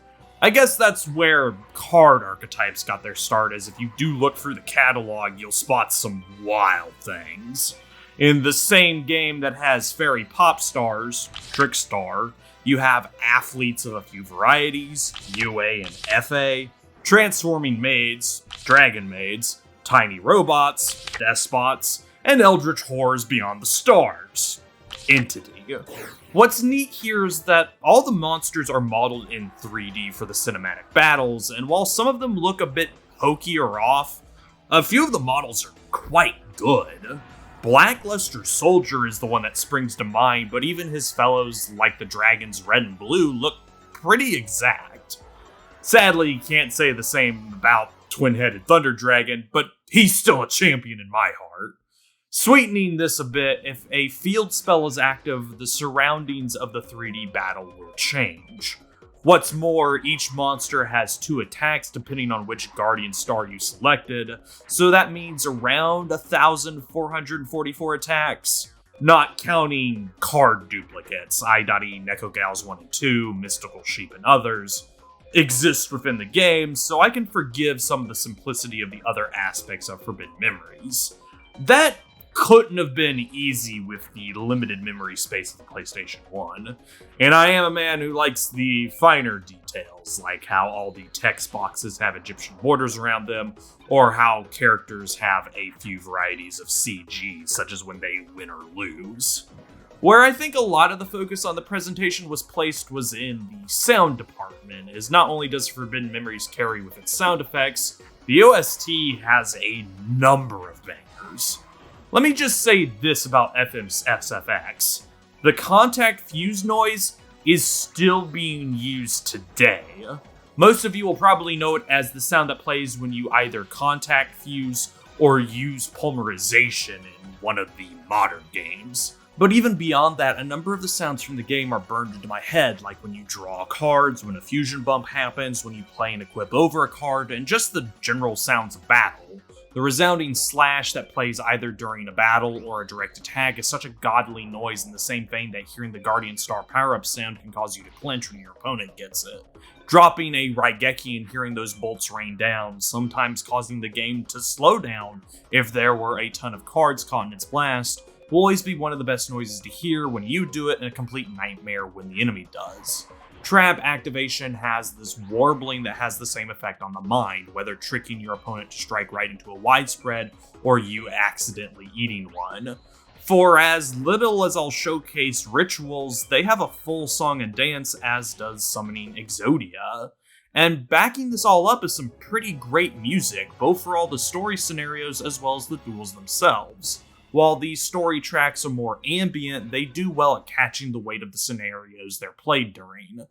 Speaker 1: I guess that's where card archetypes got their start, as if you do look through the catalog, you'll spot some wild things. In the same game that has fairy pop stars, Trickstar, you have athletes of a few varieties, UA and FA, transforming maids, dragon maids, tiny robots, despots, and eldritch horrors beyond the stars. Entity. What's neat here is that all the monsters are modeled in 3D for the cinematic battles, and while some of them look a bit hokey or off, a few of the models are quite good. Blackluster Soldier is the one that springs to mind, but even his fellows like the dragons Red and Blue look pretty exact. Sadly, you can't say the same about Twin-Headed Thunder Dragon, but he's still a champion in my heart. Sweetening this a bit, if a field spell is active, the surroundings of the 3D battle will change. What's more, each monster has 2 attacks depending on which Guardian Star you selected, so that means around 1,444 attacks, not counting card duplicates, I.E. Neko Gals 1 and 2, Mystical Sheep and others. exist within the game, so I can forgive some of the simplicity of the other aspects of Forbidden Memories. That couldn't have been easy with the limited memory space of the PlayStation 1, and I am a man who likes the finer details, like how all the text boxes have Egyptian borders around them, or how characters have a few varieties of CG, such as when they win or lose. Where I think a lot of the focus on the presentation was placed was in the sound department, as not only does Forbidden Memories carry with its sound effects, the OST has a number of bangers. Let me just say this about FM's SFX. The contact fuse noise is still being used today. Most of you will probably know it as the sound that plays when you either contact fuse or use polymerization in one of the modern games. But even beyond that, a number of the sounds from the game are burned into my head, like when you draw cards, when a fusion bump happens, when you play and equip over a card, and just the general sounds of battle. The resounding slash that plays either during a battle or a direct attack is such a godly noise in the same vein that hearing the Guardian Star power-up sound can cause you to clench when your opponent gets it. Dropping a Raigeki and hearing those bolts rain down, sometimes causing the game to slow down if there were a ton of cards caught in its blast, will always be one of the best noises to hear when you do it, and a complete nightmare when the enemy does. Trap activation has this warbling that has the same effect on the mind, whether tricking your opponent to strike right into a widespread or you accidentally eating one. For as little as I'll showcase rituals, they have a full song and dance, as does summoning Exodia. And backing this all up is some pretty great music, both for all the story scenarios as well as the duels themselves. While these story tracks are more ambient, they do well at catching the weight of the scenarios they're played during.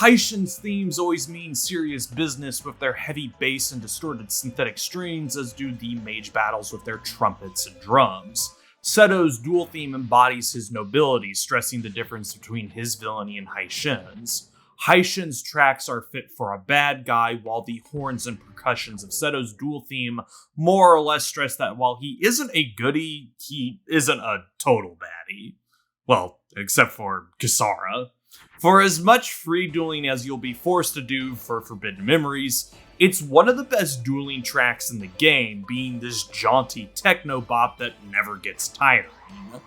Speaker 1: Haitian's themes always mean serious business with their heavy bass and distorted synthetic strings, as do the mage battles with their trumpets and drums. Seto's duel theme embodies his nobility, stressing the difference between his villainy and Haitian's. Haitian's tracks are fit for a bad guy, while the horns and percussions of Seto's duel theme more or less stress that while he isn't a goodie, he isn't a total baddie. Well, except for Kisara. For as much free dueling as you'll be forced to do for Forbidden Memories, it's one of the best dueling tracks in the game, being this jaunty techno bop that never gets tiring.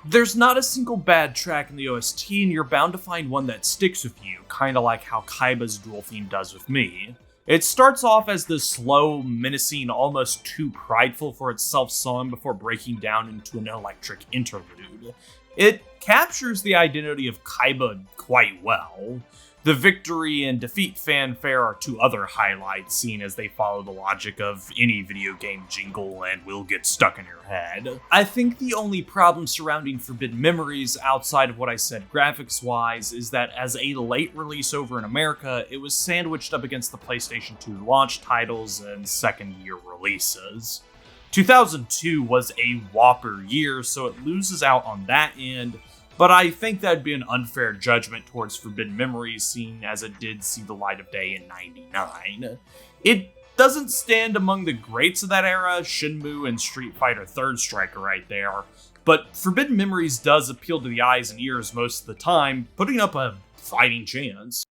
Speaker 1: There's not a single bad track in the OST, and you're bound to find one that sticks with you, kinda like how Kaiba's duel theme does with me. It starts off as this slow, menacing, almost too prideful for itself song before breaking down into an electric interlude. It captures the identity of Kaiba quite well. The victory and defeat fanfare are two other highlights seen as they follow the logic of any video game jingle and will get stuck in your head. I think the only problem surrounding Forbidden Memories, outside of what I said graphics-wise, is that as a late release over in America, it was sandwiched up against the PlayStation 2 launch titles and second-year releases. 2002 was a whopper year, so it loses out on that end, but I think that'd be an unfair judgment towards Forbidden Memories, seeing as it did see the light of day in '99. It doesn't stand among the greats of that era, Shenmue and Street Fighter Third Striker right there, but Forbidden Memories does appeal to the eyes and ears most of the time, putting up a fighting chance.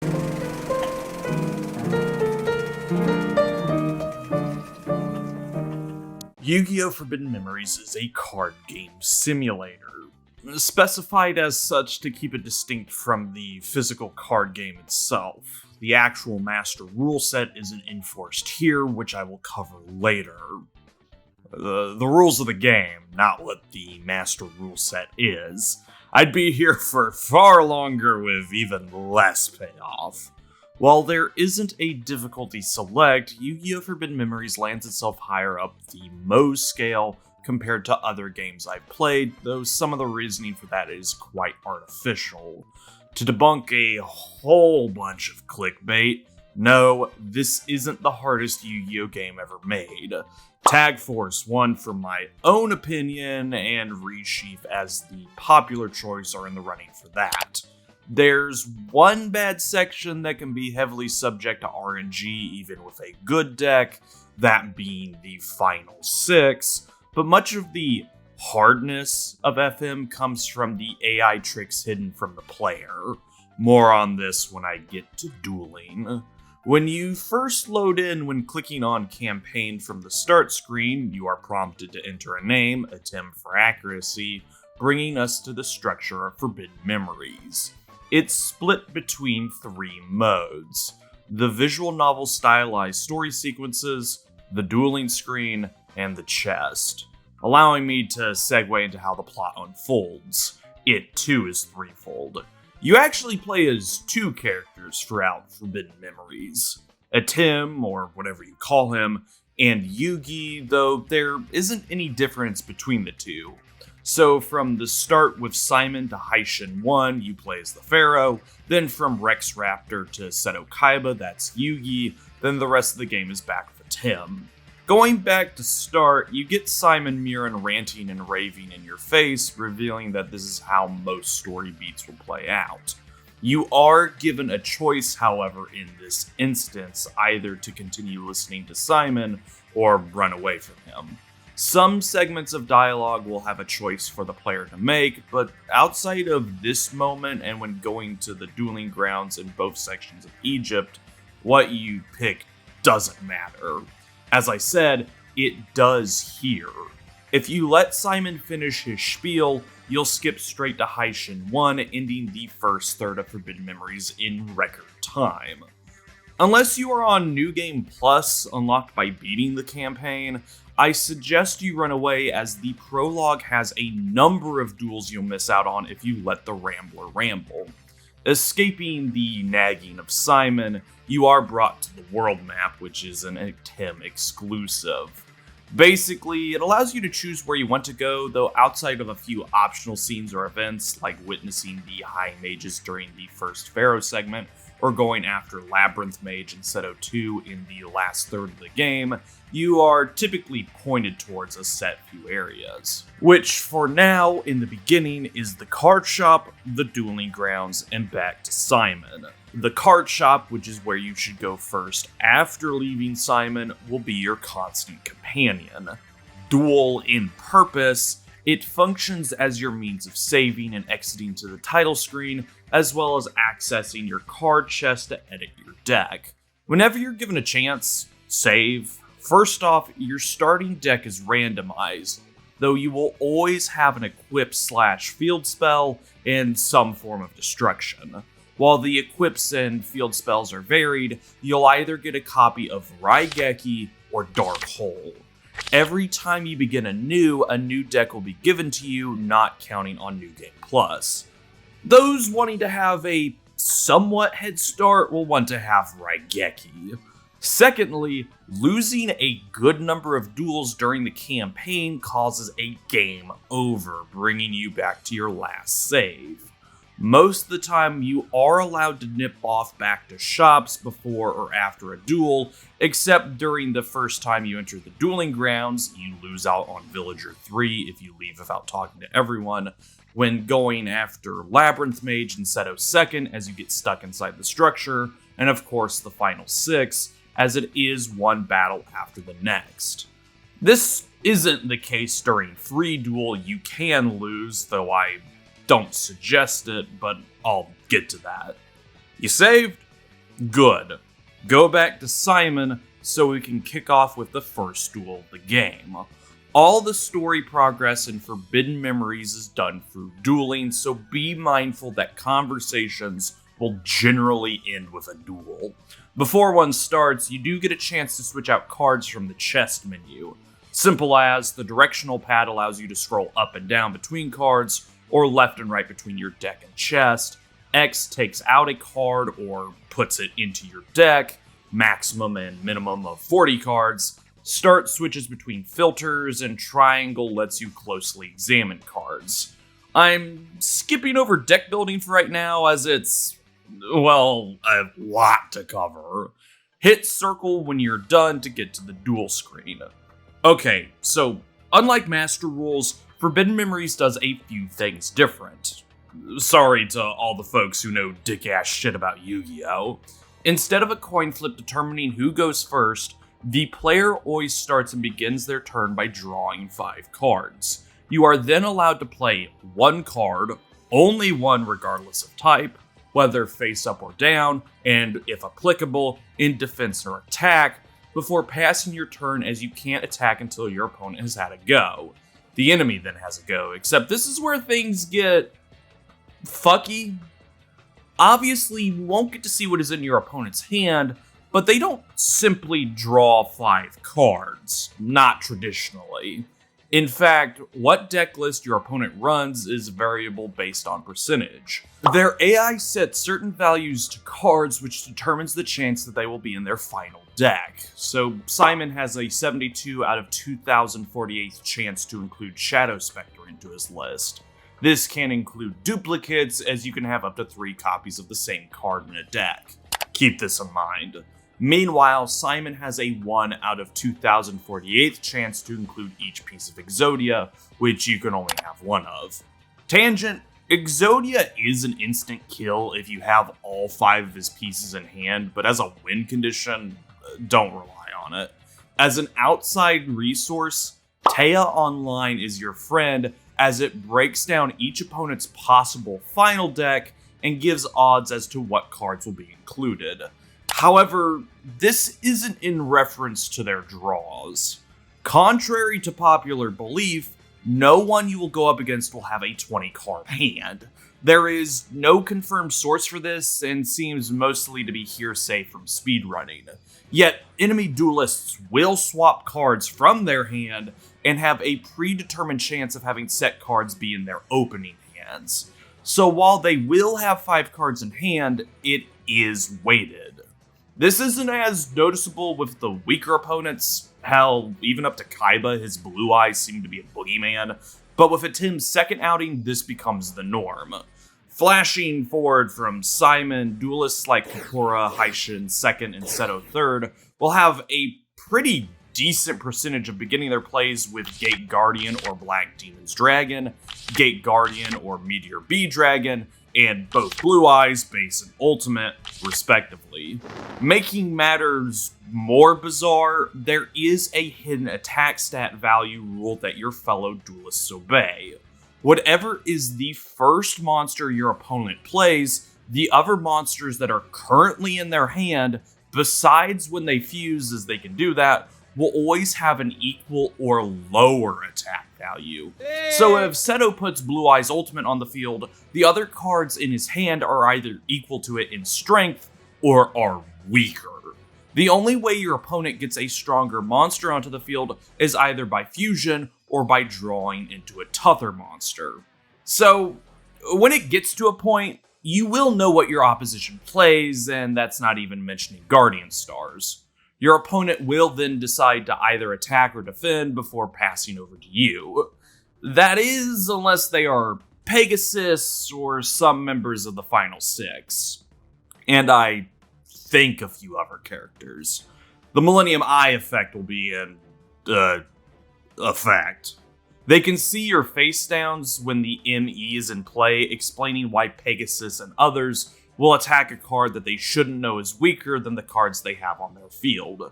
Speaker 1: Yu-Gi-Oh! Forbidden Memories is a card game simulator, specified as such to keep it distinct from the physical card game itself. The actual master rule set isn't enforced here, which I will cover later. The rules of the game, not what the master rule set is. I'd be here for far longer with even less payoff. While there isn't a difficulty select, Yu-Gi-Oh! Forbidden Memories lands itself higher up the Mo scale compared to other games I've played, though some of the reasoning for that is quite artificial. To debunk a whole bunch of clickbait, no, this isn't the hardest Yu-Gi-Oh! Game ever made. Tag Force won for my own opinion, and Resheath as the popular choice are in the running for that. There's one bad section that can be heavily subject to RNG even with a good deck, that being the final 6, but much of the hardness of FM comes from the AI tricks hidden from the player. More on this when I get to dueling. When you first load in when clicking on campaign from the start screen, you are prompted to enter a name, attempt for accuracy, bringing us to the structure of Forbidden Memories. It's split between 3 modes: the visual novel stylized story sequences, the dueling screen, and the chest, allowing me to segue into how the plot unfolds. It too is threefold. You actually play as 2 characters throughout Forbidden Memories. A Tim, or whatever you call him, and Yugi, though there isn't any difference between the two. So from the start with Simon to Haishin 1, you play as the Pharaoh, then from Rex Raptor to Seto Kaiba, that's Yugi, then the rest of the game is back with Tim. Going back to start, you get Simon Mirren ranting and raving in your face, revealing that this is how most story beats will play out. You are given a choice, however, in this instance, either to continue listening to Simon or run away from him. Some segments of dialogue will have a choice for the player to make, but outside of this moment and when going to the dueling grounds in both sections of Egypt, what you pick doesn't matter. As I said, it does here. If you let Simon finish his spiel, you'll skip straight to Haishin 1, ending the first third of Forbidden Memories in record time. Unless you are on New Game Plus, unlocked by beating the campaign, I suggest you run away, as the prologue has a number of duels you'll miss out on if you let the Rambler ramble. Escaping the nagging of Simon, you are brought to the world map, which is an Tim exclusive. Basically, it allows you to choose where you want to go, though outside of a few optional scenes or events, like witnessing the High Mages during the first Pharaoh segment, or going after Labyrinth Mage and Seto 2 in the last third of the game, you are typically pointed towards a set few areas. Which, for now, in the beginning, is the card shop, the dueling grounds, and back to Simon. The card shop, which is where you should go first after leaving Simon, will be your constant companion. Dual in purpose, it functions as your means of saving and exiting to the title screen, as well as accessing your card chest to edit your deck. Whenever you're given a chance, save. First off, your starting deck is randomized, though you will always have an equip/field spell and some form of destruction. While the equips and field spells are varied, you'll either get a copy of Raigeki or Dark Hole. Every time you begin a new deck will be given to you, not counting on New Game Plus. Those wanting to have a somewhat head start will want to have Raigeki. Secondly, losing a good number of duels during the campaign causes a game over, bringing you back to your last save. Most of the time, you are allowed to nip off back to shops before or after a duel, except during the first time you enter the dueling grounds, you lose out on Villager 3 if you leave without talking to everyone, when going after Labyrinth Mage and Seto 2nd as you get stuck inside the structure, and of course the final 6, as it is one battle after the next. This isn't the case during free duel. You can lose, though I don't suggest it, but I'll get to that. You saved? Good. Go back to Simon so we can kick off with the first duel of the game. All the story progress in Forbidden Memories is done through dueling, so be mindful that conversations will generally end with a duel. Before one starts, you do get a chance to switch out cards from the chest menu. Simple as, the directional pad allows you to scroll up and down between cards, or left and right between your deck and chest. X takes out a card or puts it into your deck, maximum and minimum of 40 cards. Start switches between filters, and triangle lets you closely examine cards. I'm skipping over deck building for right now as it's, well, a lot to cover. Hit circle when you're done to get to the duel screen. Okay, so unlike Master Rules, Forbidden Memories does a few things different. Sorry to all the folks who know dick-ass shit about Yu-Gi-Oh! Instead of a coin flip determining who goes first, the player always starts and begins their turn by drawing 5 cards. You are then allowed to play one card, only one regardless of type, whether face up or down, and if applicable, in defense or attack, before passing your turn, as you can't attack until your opponent has had a go. The enemy then has a go, except this is where things get fucky. Obviously, you won't get to see what is in your opponent's hand, but they don't simply draw 5 cards, not traditionally. In fact, what deck list your opponent runs is variable based on percentage. Their AI sets certain values to cards which determines the chance that they will be in their final deck. So Simon has a 72 out of 2048 chance to include Shadow Spectre into his list. This can include duplicates, as you can have up to 3 copies of the same card in a deck. Keep this in mind. Meanwhile, Simon has a 1 out of 2048 chance to include each piece of Exodia, which you can only have 1 of. Tangent: Exodia is an instant kill if you have all 5 of his pieces in hand, but as a win condition, don't rely on it. As an outside resource, Taya Online is your friend, as it breaks down each opponent's possible final deck and gives odds as to what cards will be included. However, this isn't in reference to their draws. Contrary to popular belief, no one you will go up against will have a 20-card hand. There is no confirmed source for this, and seems mostly to be hearsay from speedrunning. Yet, enemy duelists will swap cards from their hand and have a predetermined chance of having set cards be in their opening hands. So while they will have 5 cards in hand, it is weighted. This isn't as noticeable with the weaker opponents. Hell, even up to Kaiba, his blue eyes seem to be a boogeyman. But with Atim's second outing, this becomes the norm. Flashing forward from Simon, duelists like Kokura, Haishin 2nd, and Seto 3rd will have a pretty decent percentage of beginning their plays with Gate Guardian or Black Demon's Dragon, Gate Guardian or Meteor B Dragon, and both Blue Eyes, Base, and Ultimate, respectively. Making matters more bizarre, there is a hidden attack stat value rule that your fellow duelists obey. Whatever is the first monster your opponent plays, the other monsters that are currently in their hand, besides when they fuse, as they can do that, will always have an equal or lower attack value. So if Seto puts Blue Eyes Ultimate on the field, the other cards in his hand are either equal to it in strength or are weaker. The only way your opponent gets a stronger monster onto the field is either by fusion or by drawing into a tougher monster. So, when it gets to a point, you will know what your opposition plays, and that's not even mentioning Guardian Stars. Your opponent will then decide to either attack or defend before passing over to you. That is, unless they are Pegasus or some members of the Final Six. And I think a few other characters. The Millennium Eye effect will be in effect. They can see your face downs when the ME is in play, explaining why Pegasus and others will attack a card that they shouldn't know is weaker than the cards they have on their field.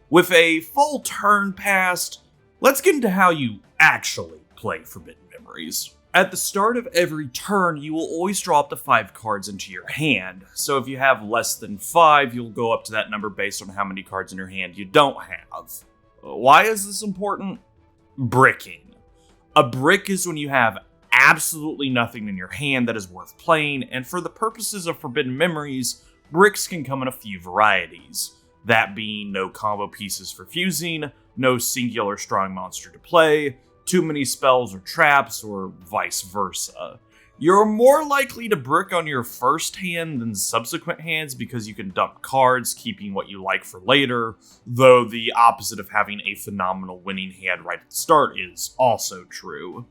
Speaker 1: With a full turn passed, let's get into how you actually play Forbidden Memories. At the start of every turn, you will always draw up to 5 cards into your hand. So if you have less than 5, you'll go up to that number based on how many cards in your hand you don't have. Why is this important? Bricking. A brick is when you have absolutely nothing in your hand that is worth playing, and for the purposes of Forbidden Memories, bricks can come in a few varieties. That being no combo pieces for fusing, no singular strong monster to play, too many spells or traps, or vice versa. You're more likely to brick on your first hand than subsequent hands because you can dump cards, keeping what you like for later, though the opposite of having a phenomenal winning hand right at the start is also true.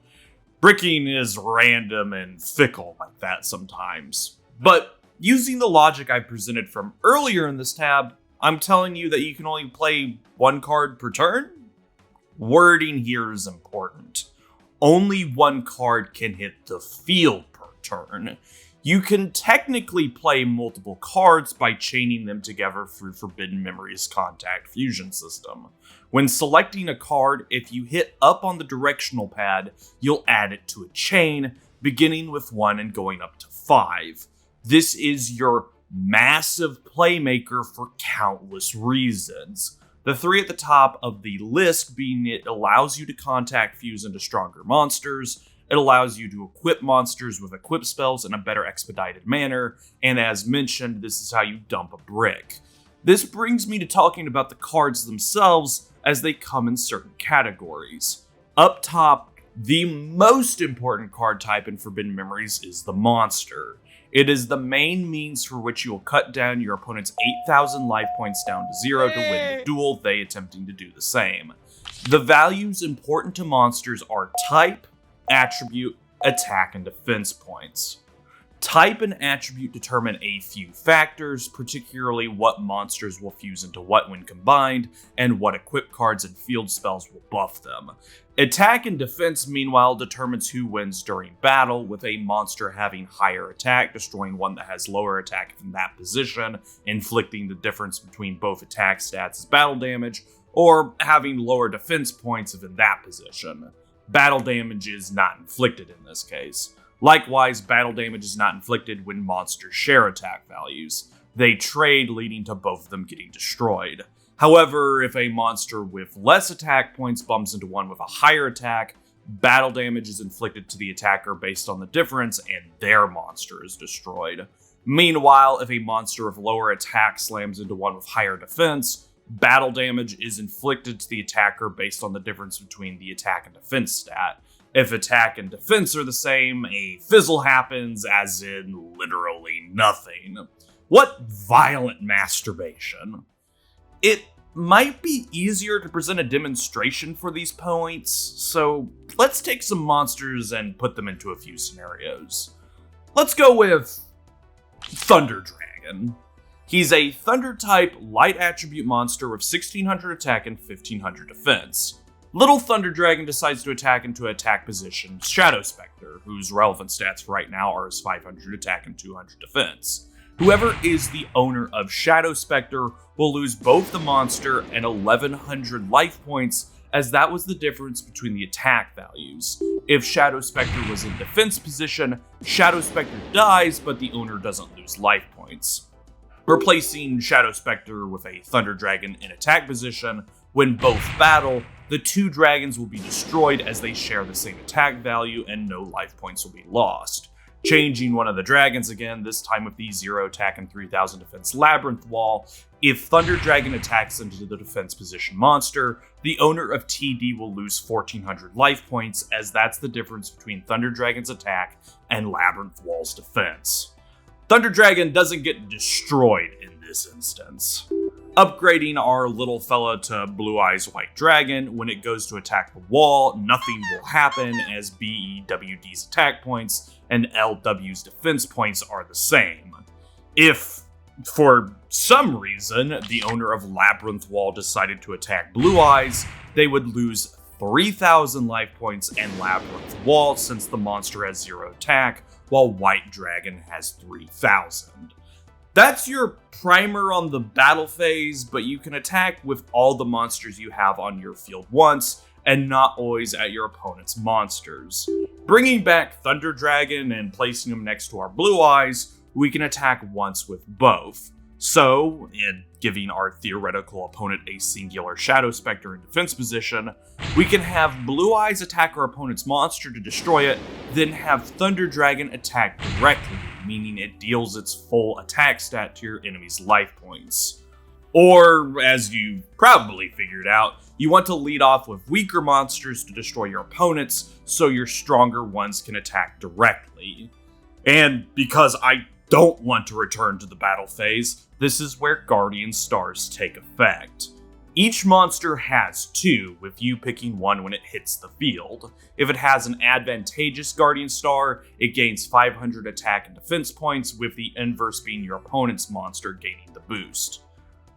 Speaker 1: Bricking is random and fickle like that sometimes. But using the logic I presented from earlier in this tab, I'm telling you that you can only play 1 card per turn? Wording here is important. Only 1 card can hit the field per turn. You can technically play multiple cards by chaining them together through Forbidden Memories' contact fusion system. When selecting a card, if you hit up on the directional pad, you'll add it to a chain, beginning with 1 and going up to 5. This is your massive playmaker for countless reasons. The 3 at the top of the list being it allows you to contact fuse into stronger monsters, it allows you to equip monsters with equip spells in a better expedited manner, and as mentioned, this is how you dump a brick. This brings me to talking about the cards themselves as they come in certain categories. Up top, the most important card type in Forbidden Memories is the monster. It is the main means for which you will cut down your opponent's 8,000 life points down to 0 to win the duel, they attempting to do the same. The values important to monsters are type, attribute, attack, and defense points. Type and attribute determine a few factors, particularly what monsters will fuse into what when combined, and what equipped cards and field spells will buff them. Attack and defense, meanwhile, determines who wins during battle, with a monster having higher attack, destroying one that has lower attack in that position, inflicting the difference between both attack stats as battle damage, or having lower defense points if in that position. Battle damage is not inflicted in this case. Likewise, battle damage is not inflicted when monsters share attack values. They trade, leading to both of them getting destroyed. However, if a monster with less attack points bumps into one with a higher attack, battle damage is inflicted to the attacker based on the difference, and their monster is destroyed. Meanwhile, if a monster with lower attack slams into one with higher defense, battle damage is inflicted to the attacker based on the difference between the attack and defense stat. If attack and defense are the same, a fizzle happens, as in literally nothing. What violent masturbation. It might be easier to present a demonstration for these points, so let's take some monsters and put them into a few scenarios. Let's go with Thunder Dragon. He's a Thunder-type light attribute monster with 1600 attack and 1500 defense. Little Thunder Dragon decides to attack into attack position Shadow Spectre, whose relevant stats right now are his 500 attack and 200 defense. Whoever is the owner of Shadow Spectre will lose both the monster and 1100 life points, as that was the difference between the attack values. If Shadow Spectre was in defense position, Shadow Spectre dies, but the owner doesn't lose life points. Replacing Shadow Spectre with a Thunder Dragon in attack position, when both battle, the 2 dragons will be destroyed as they share the same attack value and no life points will be lost. Changing one of the dragons again, this time with the 0 attack and 3000 defense Labyrinth Wall. If Thunder Dragon attacks into the defense position monster, the owner of TD will lose 1400 life points, as that's the difference between Thunder Dragon's attack and Labyrinth Wall's defense. Thunder Dragon doesn't get destroyed in this instance. Upgrading our little fella to Blue Eyes White Dragon, when it goes to attack the wall, nothing will happen, as BEWD's attack points and LW's defense points are the same. If, for some reason, the owner of Labyrinth Wall decided to attack Blue Eyes, they would lose 3000 life points and Labyrinth Wall, since the monster has 0 attack, while White Dragon has 3000. That's your primer on the battle phase, but you can attack with all the monsters you have on your field once, and not always at your opponent's monsters. Bringing back Thunder Dragon and placing him next to our Blue Eyes, we can attack once with both. So, in giving our theoretical opponent a singular Shadow Spectre in defense position, we can have Blue Eyes attack our opponent's monster to destroy it, then have Thunder Dragon attack directly, meaning it deals its full attack stat to your enemy's life points. Or, as you probably figured out, you want to lead off with weaker monsters to destroy your opponents, so your stronger ones can attack directly. And because I don't want to return to the battle phase, this is where Guardian Stars take effect. Each monster has 2, with you picking one when it hits the field. If it has an advantageous Guardian Star, it gains 500 attack and defense points, with the inverse being your opponent's monster gaining the boost.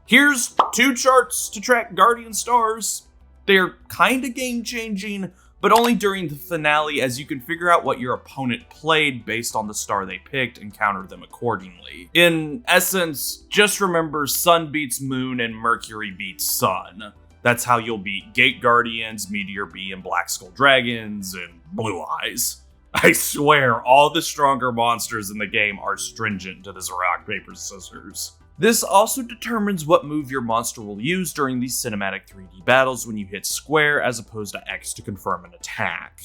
Speaker 1: Here's 2 charts to track Guardian Stars. They're kinda game-changing, but only during the finale, as you can figure out what your opponent played based on the star they picked and counter them accordingly. In essence, just remember Sun beats Moon and Mercury beats Sun. That's how you'll beat Gate Guardians, Meteor B, and Black Skull Dragons, and Blue Eyes. I swear, all the stronger monsters in the game are stringent to this rock, paper, scissors. This also determines what move your monster will use during these cinematic 3D battles when you hit square as opposed to X to confirm an attack.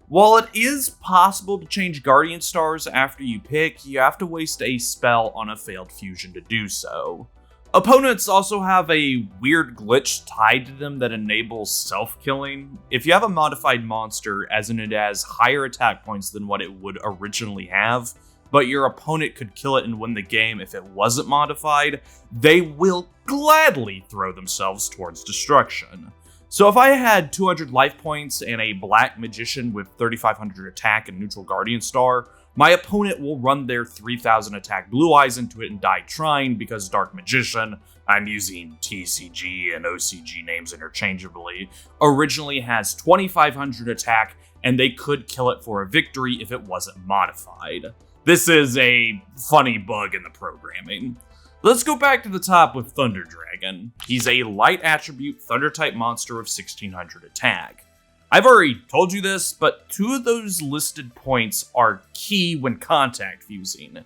Speaker 1: While it is possible to change Guardian Stars after you pick, you have to waste a spell on a failed fusion to do so. Opponents also have a weird glitch tied to them that enables self-killing. If you have a modified monster, as in it has higher attack points than what it would originally have, but your opponent could kill it and win the game if it wasn't modified, they will gladly throw themselves towards destruction. So if I had 200 life points and a Black Magician with 3500 attack and neutral Guardian Star, my opponent will run their 3000 attack Blue Eyes into it and die trying, because Dark Magician, I'm using TCG and OCG names interchangeably, originally has 2500 attack, and they could kill it for a victory if it wasn't modified. This is a funny bug in the programming. Let's go back to the top with Thunder Dragon. He's a light attribute Thunder-type monster of 1600 attack. I've already told you this, but 2 of those listed points are key when contact fusing.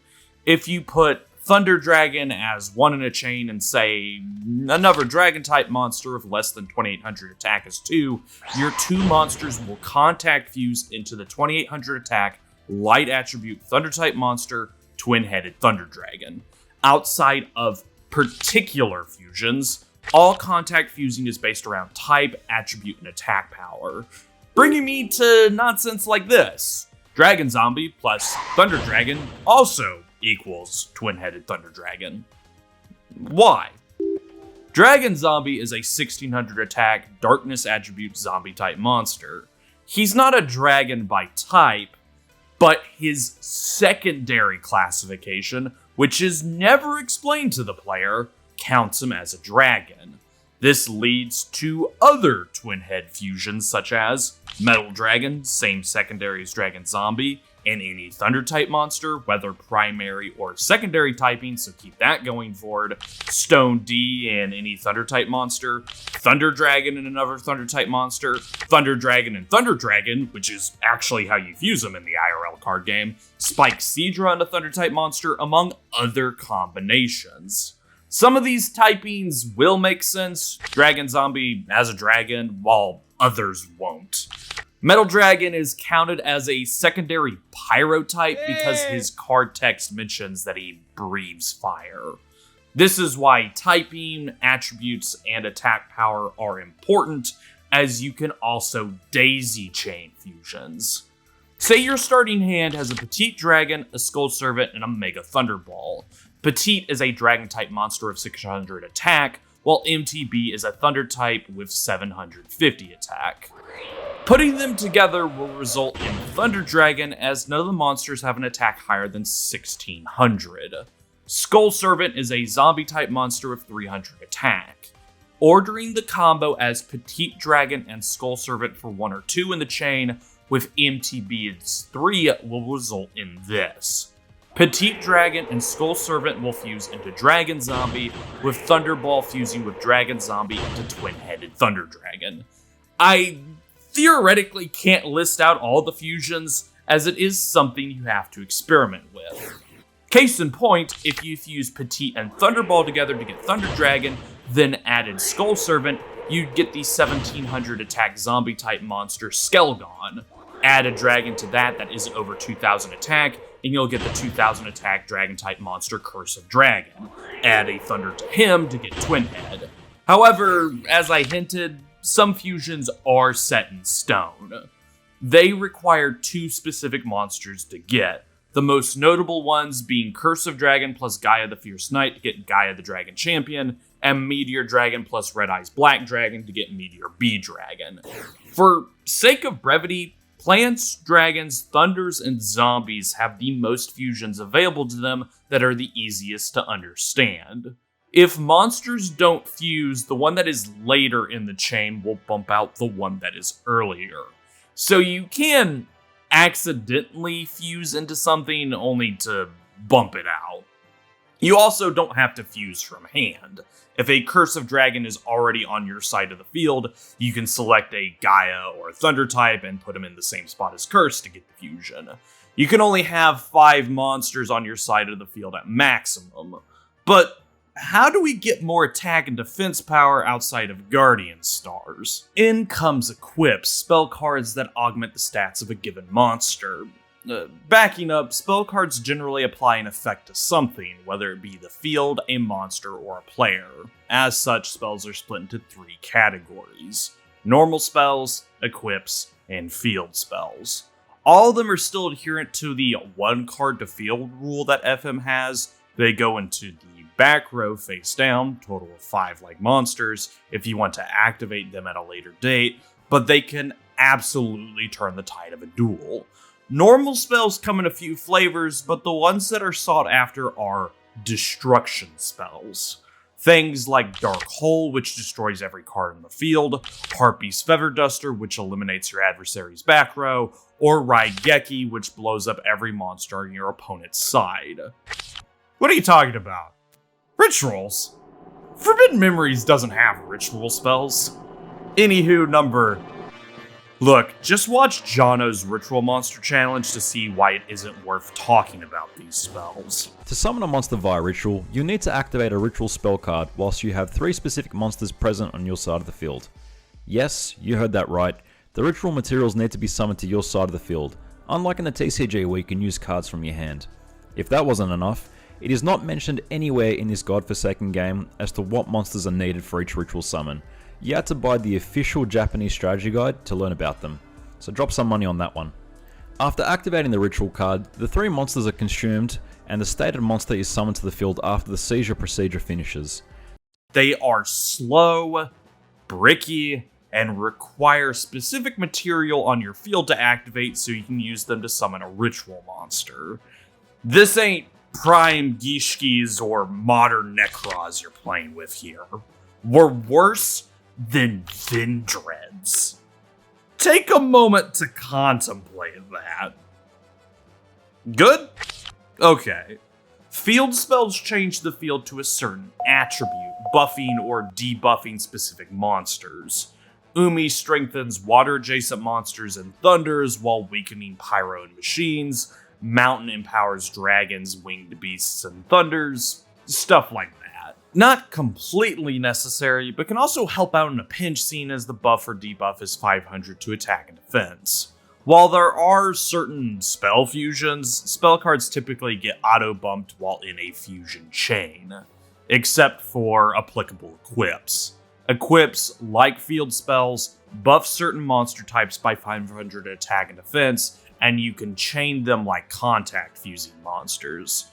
Speaker 1: If you put Thunder Dragon as 1 in a chain and say another Dragon-type monster of less than 2800 attack as 2, your 2 monsters will contact fuse into the 2800 attack light attribute Thunder-type monster, Twin-Headed Thunder Dragon. Outside of particular fusions, all contact fusing is based around type, attribute, and attack power. Bringing me to nonsense like this. Dragon Zombie plus Thunder Dragon also equals Twin-Headed Thunder Dragon. Why? Dragon Zombie is a 1600 attack, darkness attribute zombie-type monster. He's not a dragon by type, but his secondary classification, which is never explained to the player, counts him as a dragon. This leads to other twin head fusions such as Metal Dragon, same secondary as Dragon Zombie, and any Thunder type monster, whether primary or secondary typing, so keep that going forward. Stone D and any Thunder type monster, Thunder Dragon and another Thunder type monster, Thunder Dragon and Thunder Dragon, which is actually how you fuse them in the IRL card game, Spike Seadra and a Thunder type monster, among other combinations. Some of these typings will make sense. Dragon Zombie as a dragon, while others won't. Metal Dragon is counted as a secondary pyro type because his card text mentions that he breathes fire. This is why typing, attributes, and attack power are important, as you can also daisy chain fusions. Say your starting hand has a Petite Dragon, a Skull Servant, and a Mega Thunderball. Petite is a Dragon-type monster of 600 attack, while MTB is a Thunder type with 750 attack. Putting them together will result in Thunder Dragon, as none of the monsters have an attack higher than 1600. Skull Servant is a zombie-type monster of 300 attack. Ordering the combo as Petite Dragon and Skull Servant for 1 or 2 in the chain, with MTB's 3 will result in this. Petite Dragon and Skull Servant will fuse into Dragon Zombie, with Thunderball fusing with Dragon Zombie into Twin-Headed Thunder Dragon. I theoretically can't list out all the fusions, as it is something you have to experiment with. Case in point, if you fuse Petite and Thunderball together to get Thunder Dragon, then added Skull Servant, you'd get the 1700 attack zombie type monster Skelgon. Add a dragon to that isn't over 2000 attack, and you'll get the 2000 attack dragon type monster Curse of Dragon. Add a Thunder to him to get Twin Head. However, as I hinted, some fusions are set in stone. They require 2 specific monsters to get, the most notable ones being Curse of Dragon plus Gaia the Fierce Knight to get Gaia the Dragon Champion, and Meteor Dragon plus Red Eyes Black Dragon to get Meteor B Dragon. For sake of brevity, plants, dragons, thunders, and zombies have the most fusions available to them that are the easiest to understand. If monsters don't fuse, the one that is later in the chain will bump out the one that is earlier. So you can accidentally fuse into something only to bump it out. You also don't have to fuse from hand. If a Curse of Dragon is already on your side of the field, you can select a Gaia or Thunder type and put them in the same spot as Curse to get the fusion. You can only have 5 monsters on your side of the field at maximum. But how do we get more attack and defense power outside of Guardian Stars? In comes Equip, spell cards that augment the stats of a given monster. Backing up, spell cards generally apply an effect to something, whether it be the field, a monster, or a player. As such, spells are split into 3 categories: normal spells, equips, and field spells. All of them are still adherent to the 1 card to field rule that FM has. They go into the back row face down, total of 5 like monsters, if you want to activate them at a later date, but they can absolutely turn the tide of a duel. Normal spells come in a few flavors, but the ones that are sought after are destruction spells. Things like Dark Hole, which destroys every card in the field, Harpy's Feather Duster, which eliminates your adversary's back row, or Raigeki, which blows up every monster on your opponent's side. What are you talking about? Rituals? Forbidden Memories doesn't have ritual spells. Anywho, Look, just watch Jono's Ritual Monster Challenge to see why it isn't worth talking about these spells.
Speaker 2: To summon a monster via Ritual, you'll need to activate a Ritual spell card whilst you have 3 specific monsters present on your side of the field. Yes, you heard that right, the Ritual materials need to be summoned to your side of the field, unlike in the TCG where you can use cards from your hand. If that wasn't enough, it is not mentioned anywhere in this godforsaken game as to what monsters are needed for each Ritual summon. You had to buy the official Japanese strategy guide to learn about them, so drop some money on that one. After activating the Ritual card, the 3 monsters are consumed, and the stated monster is summoned to the field after the seizure procedure finishes.
Speaker 1: They are slow, bricky, and require specific material on your field to activate so you can use them to summon a Ritual monster. This ain't Prime Gishkis or Modern Necros you're playing with here. We're worse than Vendreads. Take a moment to contemplate that. Good? Okay. Field spells change the field to a certain attribute, buffing or debuffing specific monsters. Umi strengthens water-adjacent monsters and thunders while weakening pyro and machines. Mountain empowers dragons, winged beasts, and thunders. Stuff like that. Not completely necessary, but can also help out in a pinch, seen as the buff or debuff is 500 to attack and defense. While there are certain spell fusions, spell cards typically get auto-bumped while in a fusion chain, except for applicable equips. Equips, like field spells, buff certain monster types by 500 attack and defense, and you can chain them like contact fusing monsters.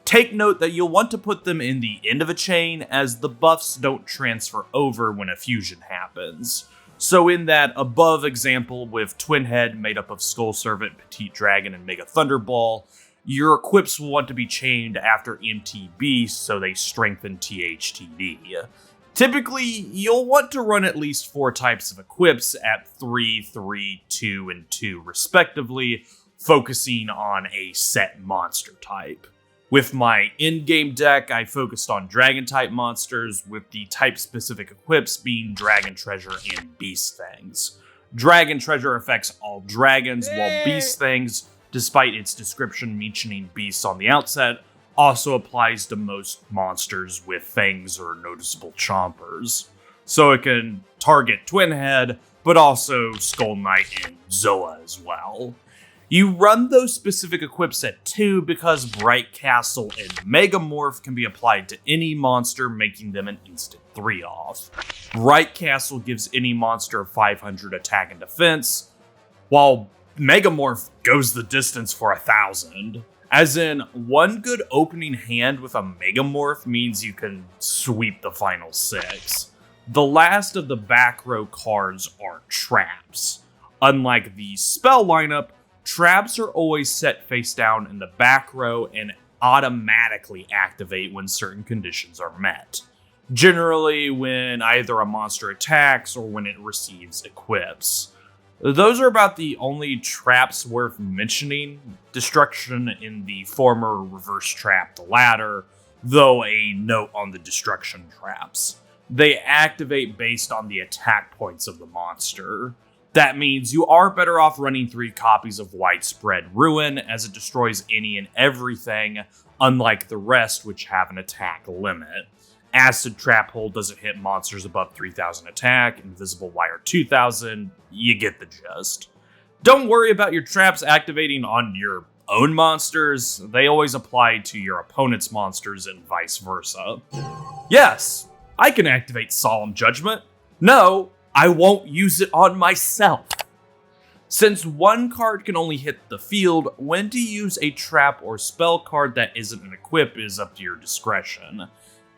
Speaker 1: Take note that you'll want to put them in the end of a chain, as the buffs don't transfer over when a fusion happens. So in that above example with Twin Head made up of Skull Servant, Petite Dragon, and Mega Thunderball, your equips will want to be chained after MTB so they strengthen THTD. Typically, you'll want to run at least 4 types of equips at 3, 3, 2, and 2 respectively, focusing on a set monster type. With my in-game deck, I focused on Dragon-type monsters, with the type-specific equips being Dragon Treasure and Beast Fangs. Dragon Treasure affects all dragons, while Beast Fangs, despite its description mentioning beasts on the outset, also applies to most monsters with fangs or noticeable chompers. So it can target Twin Head, but also Skull Knight and Zoa as well. You run those specific equips at 2 because Bright Castle and Megamorph can be applied to any monster, making them an instant 3-off. Bright Castle gives any monster 500 attack and defense, while Megamorph goes the distance for 1,000. As in, one good opening hand with a Megamorph means you can sweep the final 6. The last of the back row cards are traps. Unlike the spell lineup, traps are always set face down in the back row and automatically activate when certain conditions are met. Generally, when either a monster attacks or when it receives equips. Those are about the only traps worth mentioning. Destruction in the former, reverse trap the latter, though a note on the destruction traps. They activate based on the attack points of the monster. That means you are better off running 3 copies of Widespread Ruin, as it destroys any and everything, unlike the rest which have an attack limit. Acid Trap Hole doesn't hit monsters above 3,000 attack, Invisible Wire 2,000, you get the gist. Don't worry about your traps activating on your own monsters, they always apply to your opponent's monsters and vice versa. Yes, I can activate Solemn Judgment. No, I won't use it on myself. Since one card can only hit the field, when to use a trap or spell card that isn't an equip is up to your discretion.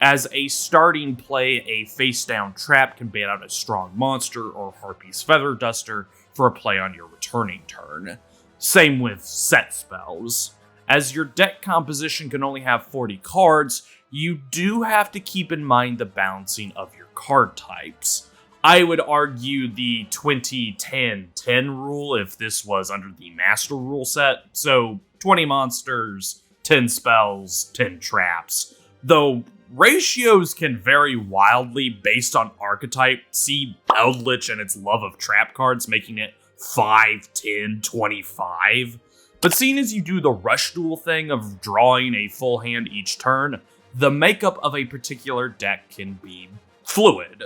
Speaker 1: As a starting play, a face-down trap can ban out a strong monster or Harpy's Feather Duster for a play on your returning turn. Same with set spells. As your deck composition can only have 40 cards, you do have to keep in mind the balancing of your card types. I would argue the 20-10-10 rule if this was under the Master Rule set, so 20 monsters, 10 spells, 10 traps. Though ratios can vary wildly based on archetype, see Eldritch and its love of trap cards making it 5, 10, 25. But seeing as you do the rush duel thing of drawing a full hand each turn, the makeup of a particular deck can be fluid.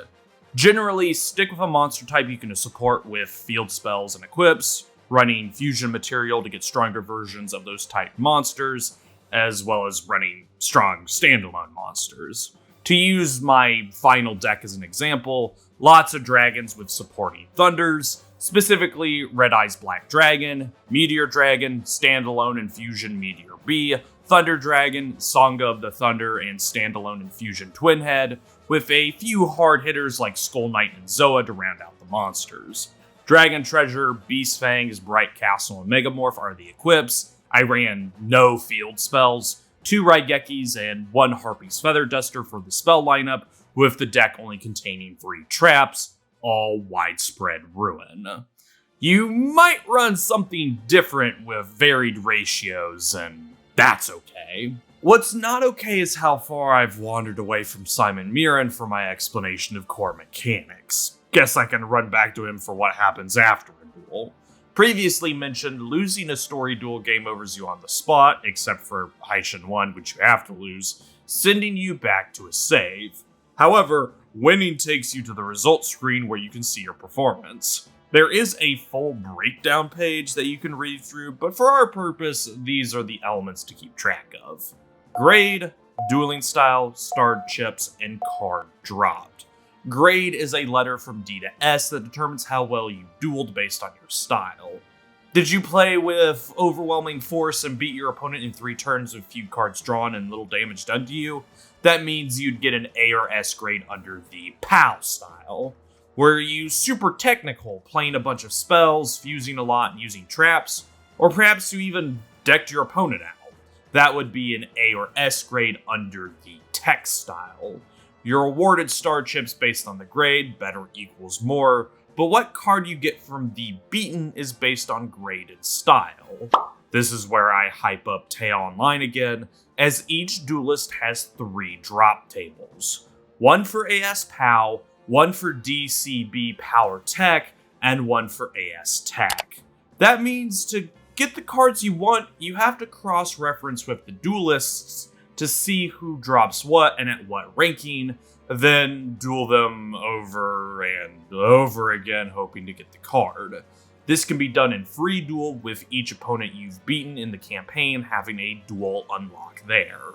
Speaker 1: Generally, stick with a monster type you can support with field spells and equips, running fusion material to get stronger versions of those type monsters, as well as running strong standalone monsters. To use my final deck as an example, lots of dragons with supporting thunders, specifically Red Eyes Black Dragon, Meteor Dragon, Standalone Infusion Meteor B, Thunder Dragon, Sangha of the Thunder, and Standalone Infusion Twin Head, with a few hard hitters like Skull Knight and Zoa to round out the monsters. Dragon Treasure, Beast Fangs, Bright Castle, and Megamorph are the equips. I ran no field spells, 2 Raigekis, and 1 Harpy's Feather Duster for the spell lineup, with the deck only containing 3 traps, all Widespread Ruin. You might run something different with varied ratios, and that's okay. What's not okay is how far I've wandered away from Simon Mirren for my explanation of core mechanics. Guess I can run back to him for what happens after a duel. Previously mentioned, losing a story duel game overs you on the spot, except for Heishin 1, which you have to lose, sending you back to a save. However, winning takes you to the results screen where you can see your performance. There is a full breakdown page that you can read through, but for our purpose, these are the elements to keep track of. Grade, dueling style, starred chips, and card dropped. Grade is a letter from D to S that determines how well you dueled based on your style. Did you play with overwhelming force and beat your opponent in 3 turns with few cards drawn and little damage done to you? That means you'd get an A or S grade under the POW style. Were you super technical, playing a bunch of spells, fusing a lot, and using traps? Or perhaps you even decked your opponent out? That would be an A or S grade under the tech style. You're awarded star chips based on the grade, better equals more, but what card you get from the beaten is based on grade and style. This is where I hype up Tail Online again, as each duelist has 3 drop tables. One for AS POW, one for DCB Power Tech, and one for AS Tech. That means to get the cards you want, you have to cross-reference with the duelists to see who drops what and at what ranking, then duel them over and over again hoping to get the card. This can be done in free duel with each opponent you've beaten in the campaign having a duel unlock there.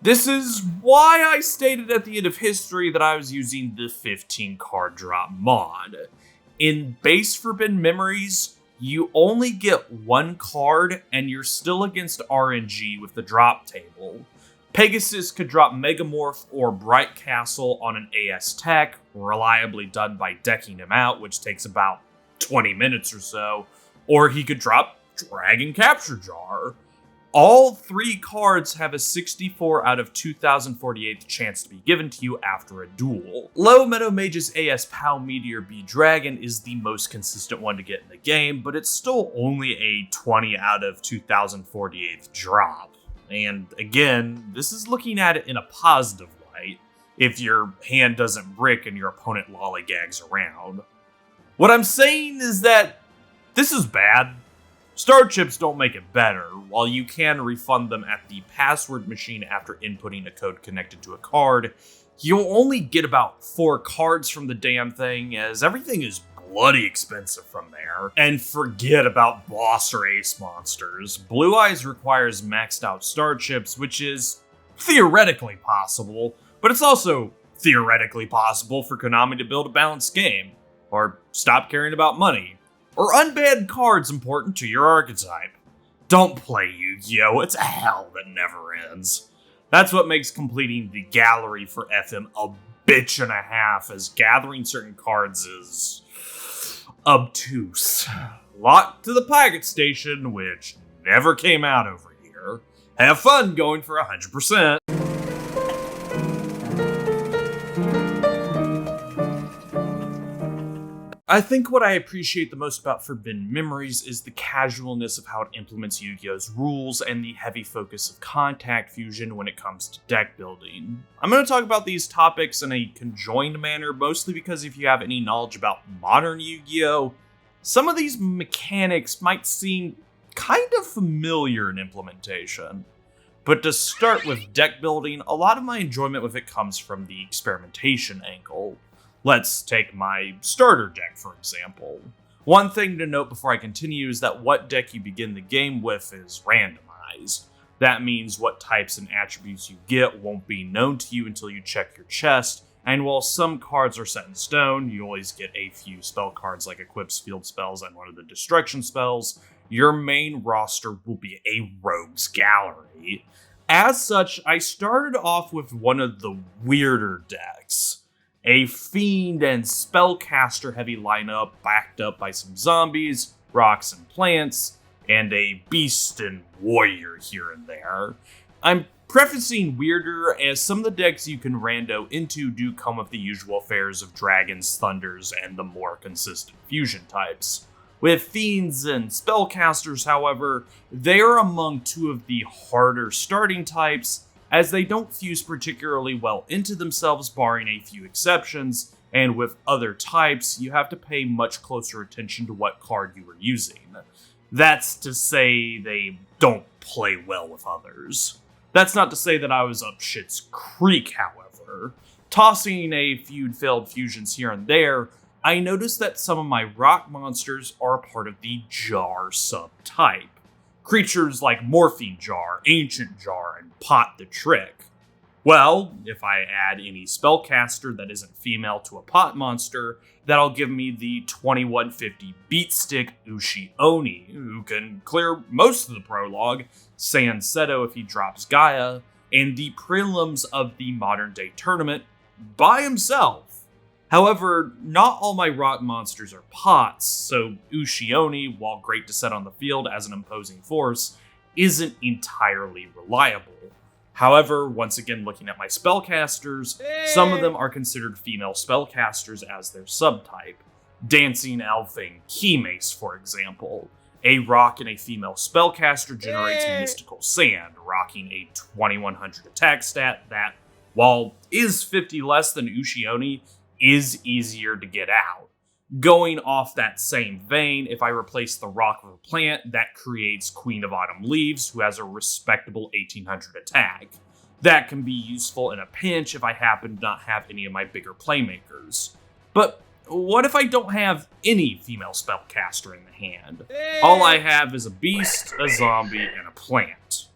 Speaker 1: This is why I stated at the end of history that I was using the 15 card drop mod. In base Forbidden Memories, you only get 1 card and you're still against RNG with the drop table. Pegasus could drop Megamorph or Bright Castle on an AS Tech, reliably done by decking him out, which takes about 20 minutes or so, or he could drop Dragon Capture Jar. All 3 cards have a 64 out of 2048 chance to be given to you after a duel. Low Meadow Mage's AS POW Meteor B Dragon is the most consistent one to get in the game, but it's still only a 20 out of 2048 drop. And again, this is looking at it in a positive light, if your hand doesn't brick and your opponent lollygags around. What I'm saying is that this is bad. Star chips don't make it better. While you can refund them at the password machine after inputting a code connected to a card, you'll only get about 4 cards from the damn thing, as everything is bloody expensive from there. And forget about boss or ace monsters. Blue Eyes requires maxed out star chips, which is theoretically possible, but it's also theoretically possible for Konami to build a balanced game, or stop caring about money, or unban cards important to your archetype. Don't play Yu-Gi-Oh! It's a hell that never ends. That's what makes completing the gallery for FM a bitch and a half, as gathering certain cards is obtuse. Locked to the Pirate Station, which never came out over here. Have fun going for 100%. I think what I appreciate the most about Forbidden Memories is the casualness of how it implements Yu-Gi-Oh's rules and the heavy focus of contact fusion when it comes to deck building. I'm going to talk about these topics in a conjoined manner, mostly because if you have any knowledge about modern Yu-Gi-Oh, some of these mechanics might seem kind of familiar in implementation. But to start with deck building, a lot of my enjoyment with it comes from the experimentation angle. Let's take my starter deck, for example. One thing to note before I continue is that what deck you begin the game with is randomized. That means what types and attributes you get won't be known to you until you check your chest, and while some cards are set in stone, you always get a few spell cards like Equip's Field Spells and one of the Destruction spells, your main roster will be a Rogues Gallery. As such, I started off with one of the weirder decks. A Fiend and Spellcaster heavy lineup backed up by some zombies, rocks and plants, and a Beast and Warrior here and there. I'm prefacing weirder as some of the decks you can rando into do come with the usual fares of Dragons, Thunders, and the more consistent fusion types. With Fiends and Spellcasters, however, they are among 2 of the harder starting types, as they don't fuse particularly well into themselves barring a few exceptions, and with other types, you have to pay much closer attention to what card you are using. That's to say they don't play well with others. That's not to say that I was up shit's creek, however. Tossing a few failed fusions here and there, I noticed that some of my rock monsters are a part of the Jar subtype. Creatures like Morphine Jar, Ancient Jar, and Pot the Trick. Well, if I add any spellcaster that isn't female to a pot monster, that'll give me the 2150 Beatstick Ushi Oni, who can clear most of the prologue, San Seto if he drops Gaia, and the prelims of the modern day tournament by himself. However, not all my rock monsters are pots, so Ushioni, while great to set on the field as an imposing force, isn't entirely reliable. However, once again looking at my spellcasters, some of them are considered female spellcasters as their subtype. Dancing Elfing Keymace, for example. A rock and a female spellcaster generates Mystical Sand, rocking a 2100 attack stat that, while is 50 less than Ushioni, is easier to get out. Going off that same vein, if I replace the rock with a plant, that creates Queen of Autumn Leaves, who has a respectable 1800 attack. That can be useful in a pinch if I happen to not have any of my bigger playmakers. But what if I don't have any female spellcaster in the hand? All I have is a beast, a zombie, and a plant.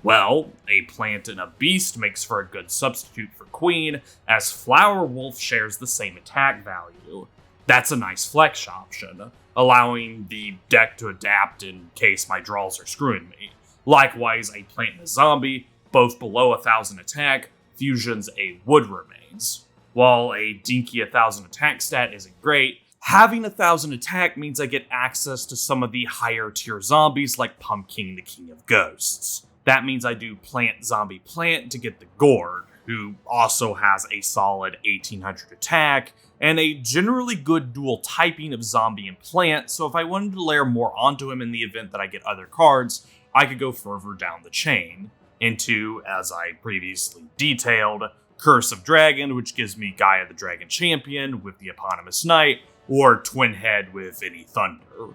Speaker 1: Well, a plant and a beast makes for a good substitute for Queen, as Flower Wolf shares the same attack value. That's a nice flex option, allowing the deck to adapt in case my draws are screwing me. Likewise, a plant and a zombie, both below 1000 attack, fusions a Wood Remains. While a dinky 1000 attack stat isn't great, having 1000 attack means I get access to some of the higher tier zombies like Pumpkin the King of Ghosts. That means I do plant zombie plant to get the Gourd, who also has a solid 1800 attack, and a generally good dual typing of zombie and plant, so if I wanted to layer more onto him in the event that I get other cards, I could go further down the chain, into, as I previously detailed, Curse of Dragon, which gives me Gaia the Dragon Champion with the eponymous Knight, or Twin Head with any Thunder.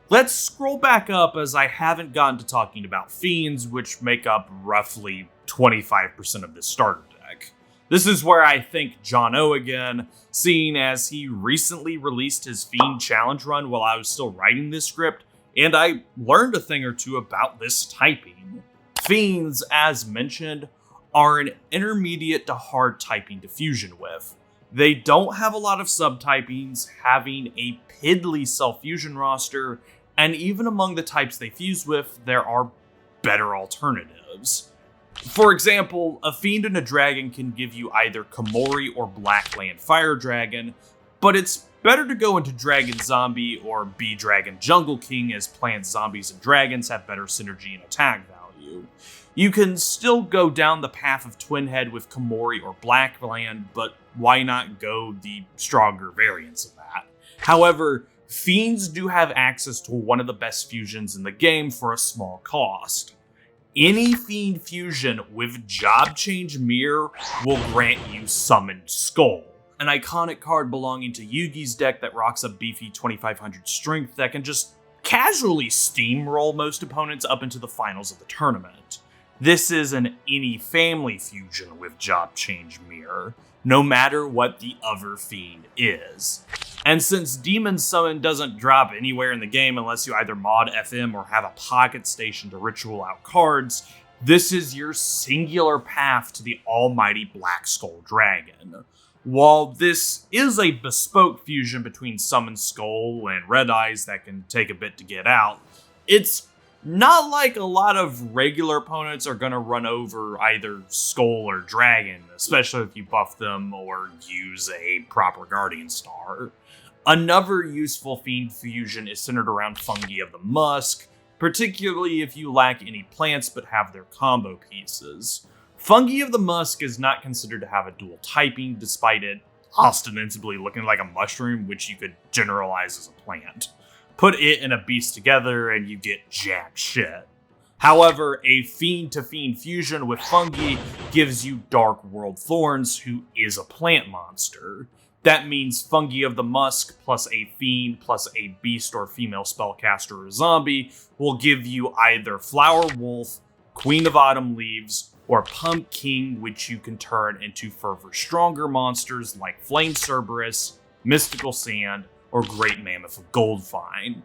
Speaker 1: Let's scroll back up as I haven't gotten to talking about Fiends, which make up roughly 25% of this starter deck. This is where I thank John O again, seeing as he recently released his Fiend Challenge run while I was still writing this script, and I learned a thing or two about this typing. Fiends, as mentioned, are an intermediate to hard typing to fusion with. They don't have a lot of subtypings, having a piddly self-fusion roster, and even among the types they fuse with, there are better alternatives. For example, a Fiend and a Dragon can give you either Komori or Blackland Fire Dragon, but it's better to go into Dragon Zombie or B-Dragon Jungle King, as plants, zombies, and dragons have better synergy and attack value. You can still go down the path of Twin Head with Komori or Blackland, but why not go the stronger variants of that? However, Fiends do have access to one of the best fusions in the game for a small cost. Any Fiend fusion with Job Change Mirror will grant you Summoned Skull, an iconic card belonging to Yugi's deck that rocks a beefy 2500 strength that can just casually steamroll most opponents up into the finals of the tournament. This is an any family fusion with Job Change Mirror, no matter what the other Fiend is. And since Demon Summon doesn't drop anywhere in the game unless you either mod FM or have a pocket station to ritual out cards, this is your singular path to the almighty Black Skull Dragon. While this is a bespoke fusion between Summon Skull and Red Eyes that can take a bit to get out, it's not like a lot of regular opponents are going to run over either Skull or Dragon, especially if you buff them or use a proper Guardian Star. Another useful Fiend fusion is centered around Fungi of the Musk, particularly if you lack any plants but have their combo pieces. Fungi of the Musk is not considered to have a dual typing, despite it ostensibly looking like a mushroom, which you could generalize as a plant. Put it and a beast together and you get jack shit. However, a Fiend-to-Fiend fusion with Fungi gives you Dark World Thorns, who is a plant monster. That means Fungi of the Musk plus a Fiend plus a beast or female spellcaster or zombie will give you either Flower Wolf, Queen of Autumn Leaves, or Pump King, which you can turn into further stronger monsters like Flame Cerberus, Mystical Sand, or Great Mammoth of Goldfine.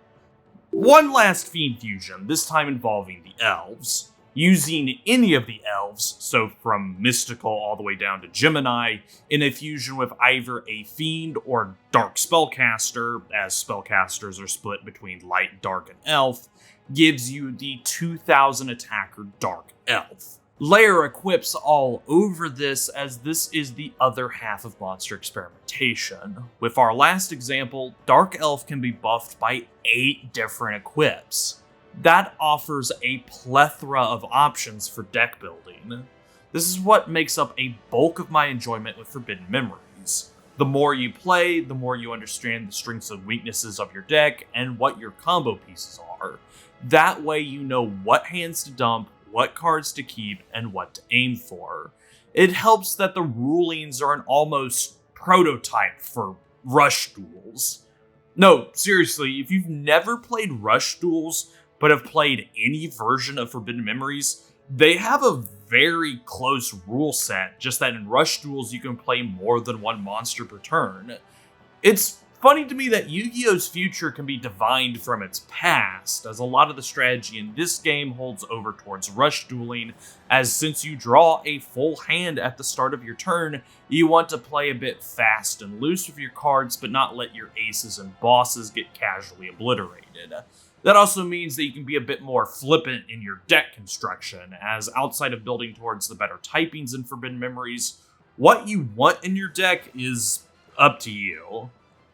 Speaker 1: One last Fiend fusion, this time involving the Elves. Using any of the Elves, so from Mystical all the way down to Gemini, in a fusion with either a Fiend or Dark Spellcaster, as Spellcasters are split between Light, Dark, and Elf, gives you the 2000 attacker Dark Elf. Layer equips all over this, as this is the other half of monster experimentation. With our last example, Dark Elf can be buffed by 8 different equips. That offers a plethora of options for deck building. This is what makes up a bulk of my enjoyment with Forbidden Memories. The more you play, the more you understand the strengths and weaknesses of your deck and what your combo pieces are. That way you know what hands to dump, what cards to keep, and what to aim for. It helps that the rulings are an almost prototype for Rush Duels. No, seriously, if you've never played Rush Duels, but have played any version of Forbidden Memories, they have a very close rule set, just that in Rush Duels you can play more than one monster per turn. It's funny to me that Yu-Gi-Oh's future can be divined from its past, as a lot of the strategy in this game holds over towards rush dueling, as since you draw a full hand at the start of your turn, you want to play a bit fast and loose with your cards, but not let your aces and bosses get casually obliterated. That also means that you can be a bit more flippant in your deck construction, as outside of building towards the better typings in Forbidden Memories, what you want in your deck is up to you.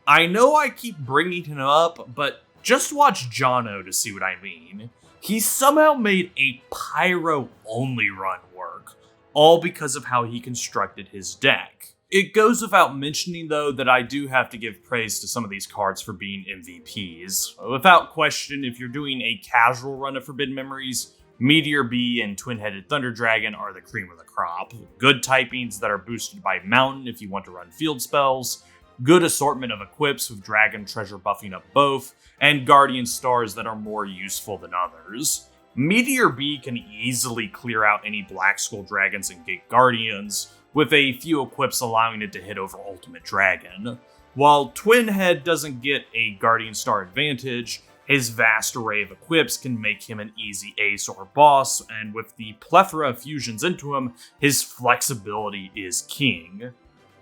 Speaker 1: I know I keep bringing him up, but just watch Jono to see what I mean. He somehow made a Pyro-only run work, all because of how he constructed his deck. It goes without mentioning, though, that I do have to give praise to some of these cards for being MVPs. Without question, if you're doing a casual run of Forbidden Memories, Meteor B and Twin-Headed Thunder Dragon are the cream of the crop. Good typings that are boosted by Mountain if you want to run field spells, good assortment of equips with Dragon Treasure buffing up both, and Guardian Stars that are more useful than others. Meteor B can easily clear out any Black Skull Dragons and Gate Guardians, with a few equips allowing it to hit over Ultimate Dragon. While Twin Head doesn't get a Guardian Star advantage, his vast array of equips can make him an easy ace or boss, and with the plethora of fusions into him, his flexibility is king.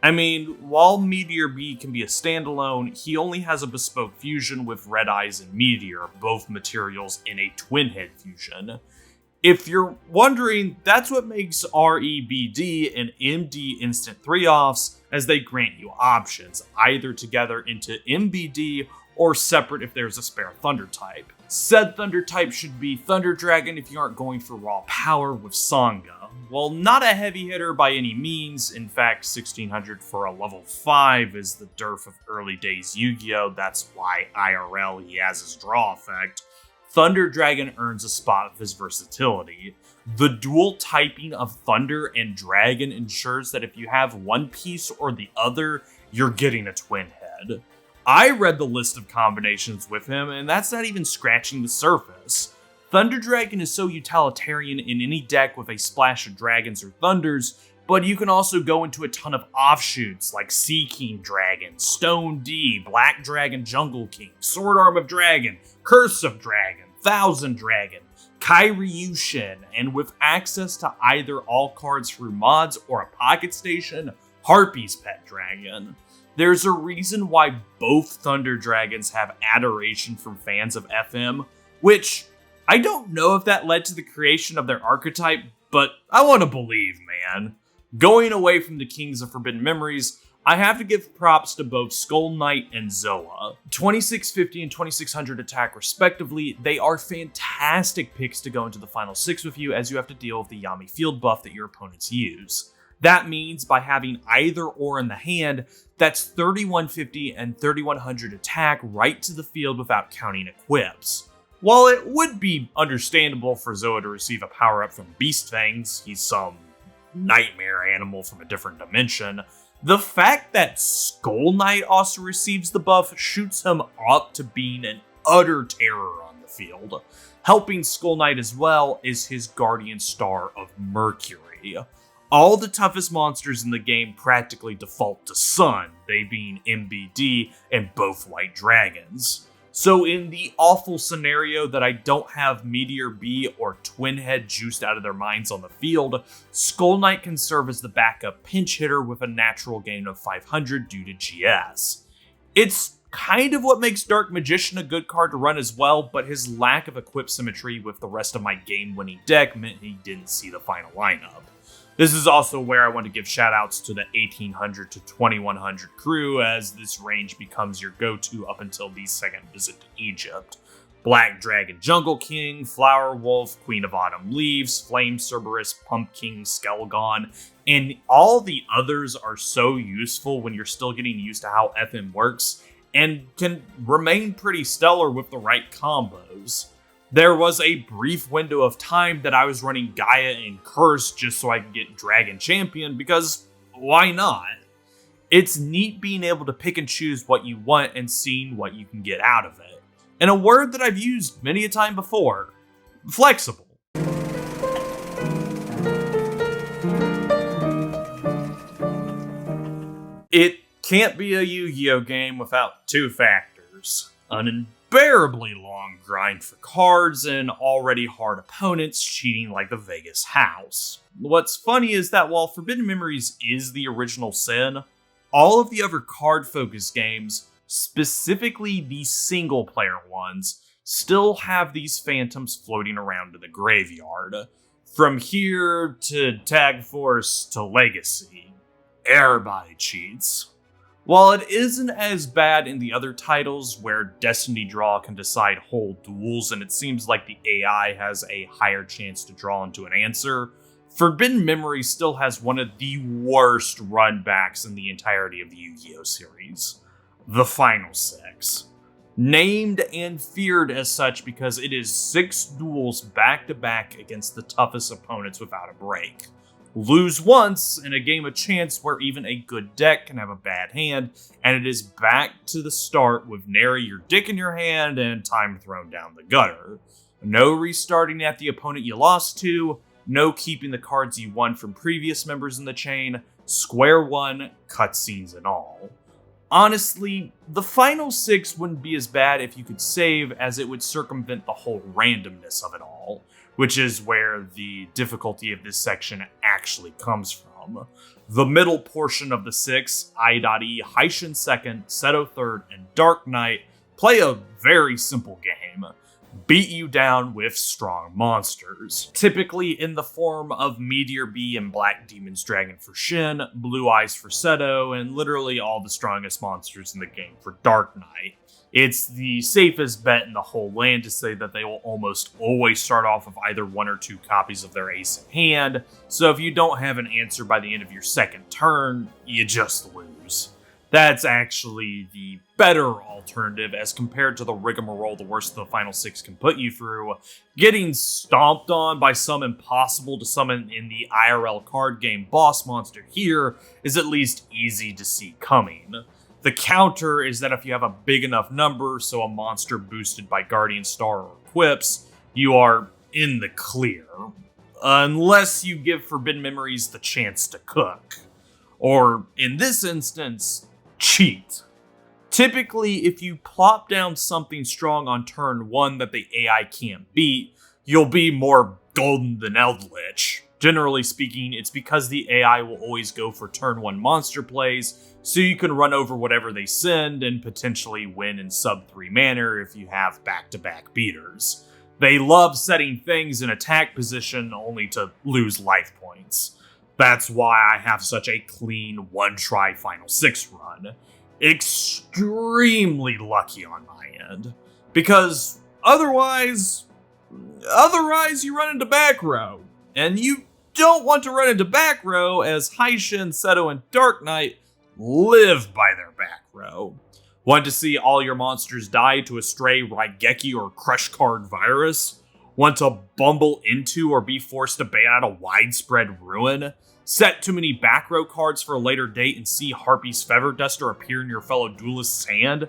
Speaker 1: I mean, while Meteor B can be a standalone, he only has a bespoke fusion with Red Eyes and Meteor, both materials in a Twin Head fusion. If you're wondering, that's what makes REBD and MD instant 3-offs, as they grant you options, either together into MBD or separate if there's a spare Thunder type. Said Thunder type should be Thunder Dragon if you aren't going for raw power with Sangha. While not a heavy hitter by any means, in fact 1600 for a level 5 is the dearth of early days Yu-Gi-Oh! That's why IRL he has his draw effect. Thunder Dragon earns a spot of his versatility. The dual typing of Thunder and Dragon ensures that if you have one piece or the other, you're getting a Twin Head. I read the list of combinations with him, and that's not even scratching the surface. Thunder Dragon is so utilitarian in any deck with a splash of dragons or thunders, but you can also go into a ton of offshoots like Sea King Dragon, Stone D, Black Dragon Jungle King, Sword Arm of Dragon, Curse of Dragon, Thousand Dragon, Kairyushin, and with access to either all cards through mods or a pocket station, Harpy's Pet Dragon. There's a reason why both Thunder Dragons have adoration from fans of FM, which I don't know if that led to the creation of their archetype, but I want to believe, man. Going away from the Kings of Forbidden Memories, I have to give props to both Skull Knight and Zoa. 2650 and 2600 attack respectively, they are fantastic picks to go into the final 6 with you, as you have to deal with the Yami field buff that your opponents use. That means by having either or in the hand, that's 3150 and 3100 attack right to the field without counting equips. While it would be understandable for Zoa to receive a power-up from Beast Fangs, he's some nightmare animal from a different dimension, the fact that Skull Knight also receives the buff shoots him up to being an utter terror on the field. Helping Skull Knight as well is his Guardian Star of Mercury. story. All the toughest monsters in the game practically default to Sun, they being MBD and both white dragons. So in the awful scenario that I don't have Meteor B or Twin Head juiced out of their minds on the field, Skull Knight can serve as the backup pinch hitter with a natural gain of 500 due to GS. It's kind of what makes Dark Magician a good card to run as well, but his lack of equip symmetry with the rest of my game-winning deck meant he didn't see the final lineup. This is also where I want to give shoutouts to the 1800 to 2100 crew, as this range becomes your go-to up until the second visit to Egypt. Black Dragon Jungle King, Flower Wolf, Queen of Autumn Leaves, Flame Cerberus, Pumpkin, Skelgon, and all the others are so useful when you're still getting used to how FM works, and can remain pretty stellar with the right combos. There was a brief window of time that I was running Gaia and Curse just so I could get Dragon Champion, because why not? It's neat being able to pick and choose what you want and seeing what you can get out of it. And a word that I've used many a time before, flexible. It can't be a Yu-Gi-Oh game without two factors: an unbearably long grind for cards and already hard opponents cheating like the Vegas house. What's funny is that while Forbidden Memories is the original sin, all of the other card-focused games, specifically the single-player ones, still have these phantoms floating around in the graveyard. From here to Tag Force to Legacy, everybody cheats. While it isn't as bad in the other titles where Destiny Draw can decide whole duels and it seems like the AI has a higher chance to draw into an answer, Forbidden Memory still has one of the worst runbacks in the entirety of the Yu-Gi-Oh series: the Final Six. Named and feared as such because it is 6 duels back-to-back against the toughest opponents without a break. Lose once, and a game of chance where even a good deck can have a bad hand, and it is back to the start with nary your dick in your hand and time thrown down the gutter. No restarting at the opponent you lost to, no keeping the cards you won from previous members in the chain, square one, cutscenes and all. Honestly, the final 6 wouldn't be as bad if you could save, as it would circumvent the whole randomness of it all, which is where the difficulty of this section actually comes from. The middle portion of the 6, I.E, Haishin 2nd, Seto 3rd, and Dark Knight, play a very simple game. Beat you down with strong monsters, typically in the form of Meteor B and Black Demon's Dragon for Shin, Blue Eyes for Seto, and literally all the strongest monsters in the game for Dark Knight. It's the safest bet in the whole land to say that they will almost always start off with either 1 or 2 copies of their ace in hand, so if you don't have an answer by the end of your second turn, you just lose. That's actually the better alternative as compared to the rigmarole the worst of the final 6 can put you through. Getting stomped on by some impossible to summon in the IRL card game boss monster here is at least easy to see coming. The counter is that if you have a big enough number, so a monster boosted by Guardian Star or equips, you are in the clear. Unless you give Forbidden Memories the chance to cook. Or, in this instance, cheat. Typically, if you plop down something strong on turn 1 that the AI can't beat, you'll be more golden than Eldritch. Generally speaking, it's because the AI will always go for turn 1 monster plays, so you can run over whatever they send and potentially win in sub 3 manner if you have back-to-back beaters. They love setting things in attack position only to lose life points. That's why I have such a clean one-try Final 6 run. Extremely lucky on my end. Because otherwise you run into back row. And you don't want to run into back row, as Haishin, Seto, and Dark Knight live by their back row. Want to see all your monsters die to a stray Raigeki or Crush Card virus? Want to bumble into or be forced to ban out a widespread ruin? Set too many back row cards for a later date and see Harpy's Feather Duster appear in your fellow duelist's hand?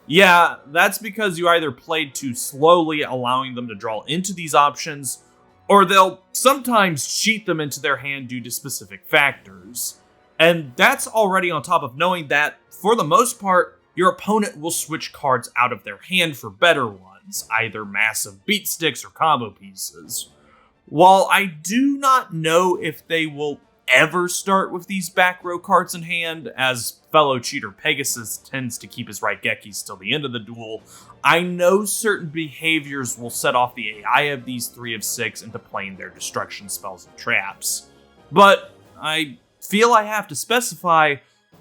Speaker 1: Yeah, that's because you either played too slowly, allowing them to draw into these options, Or they'll sometimes cheat them into their hand due to specific factors. And that's already on top of knowing that, for the most part, your opponent will switch cards out of their hand for better ones, either massive beat sticks or combo pieces. While I do not know if they will ever start with these back row cards in hand, as fellow cheater Pegasus tends to keep his Raigekis till the end of the duel, I know certain behaviors will set off the AI of these 3 of 6 into playing their destruction spells and traps. But I feel I have to specify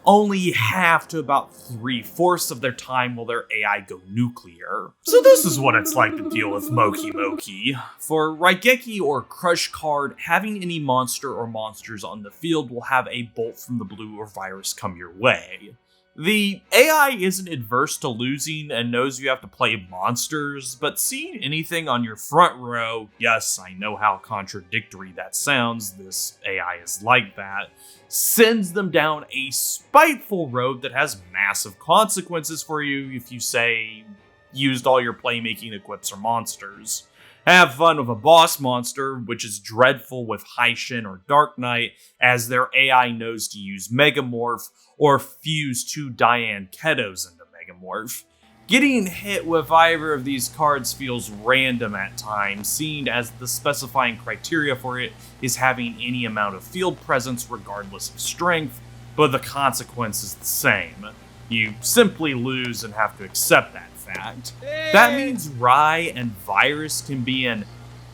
Speaker 1: only half to about 3/4 of their time will their AI go nuclear. So this is what it's like to deal with Moki Moki. For Raigeki or Crush card, having any monster or monsters on the field will have a Bolt from the Blue or Virus come your way. The AI isn't adverse to losing and knows you have to play monsters, but seeing anything on your front row, yes, I know how contradictory that sounds, this AI is like that, sends them down a spiteful road that has massive consequences for you if you, say, used all your playmaking equips or monsters. Have fun with a boss monster, which is dreadful with Haishin or Dark Knight, as their AI knows to use Megamorph or fuse 2 Diane Ketos into Megamorph. Getting hit with either of these cards feels random at times, seeing as the specifying criteria for it is having any amount of field presence regardless of strength, but the consequence is the same. You simply lose and have to accept that fact. That means Rai and Virus can be an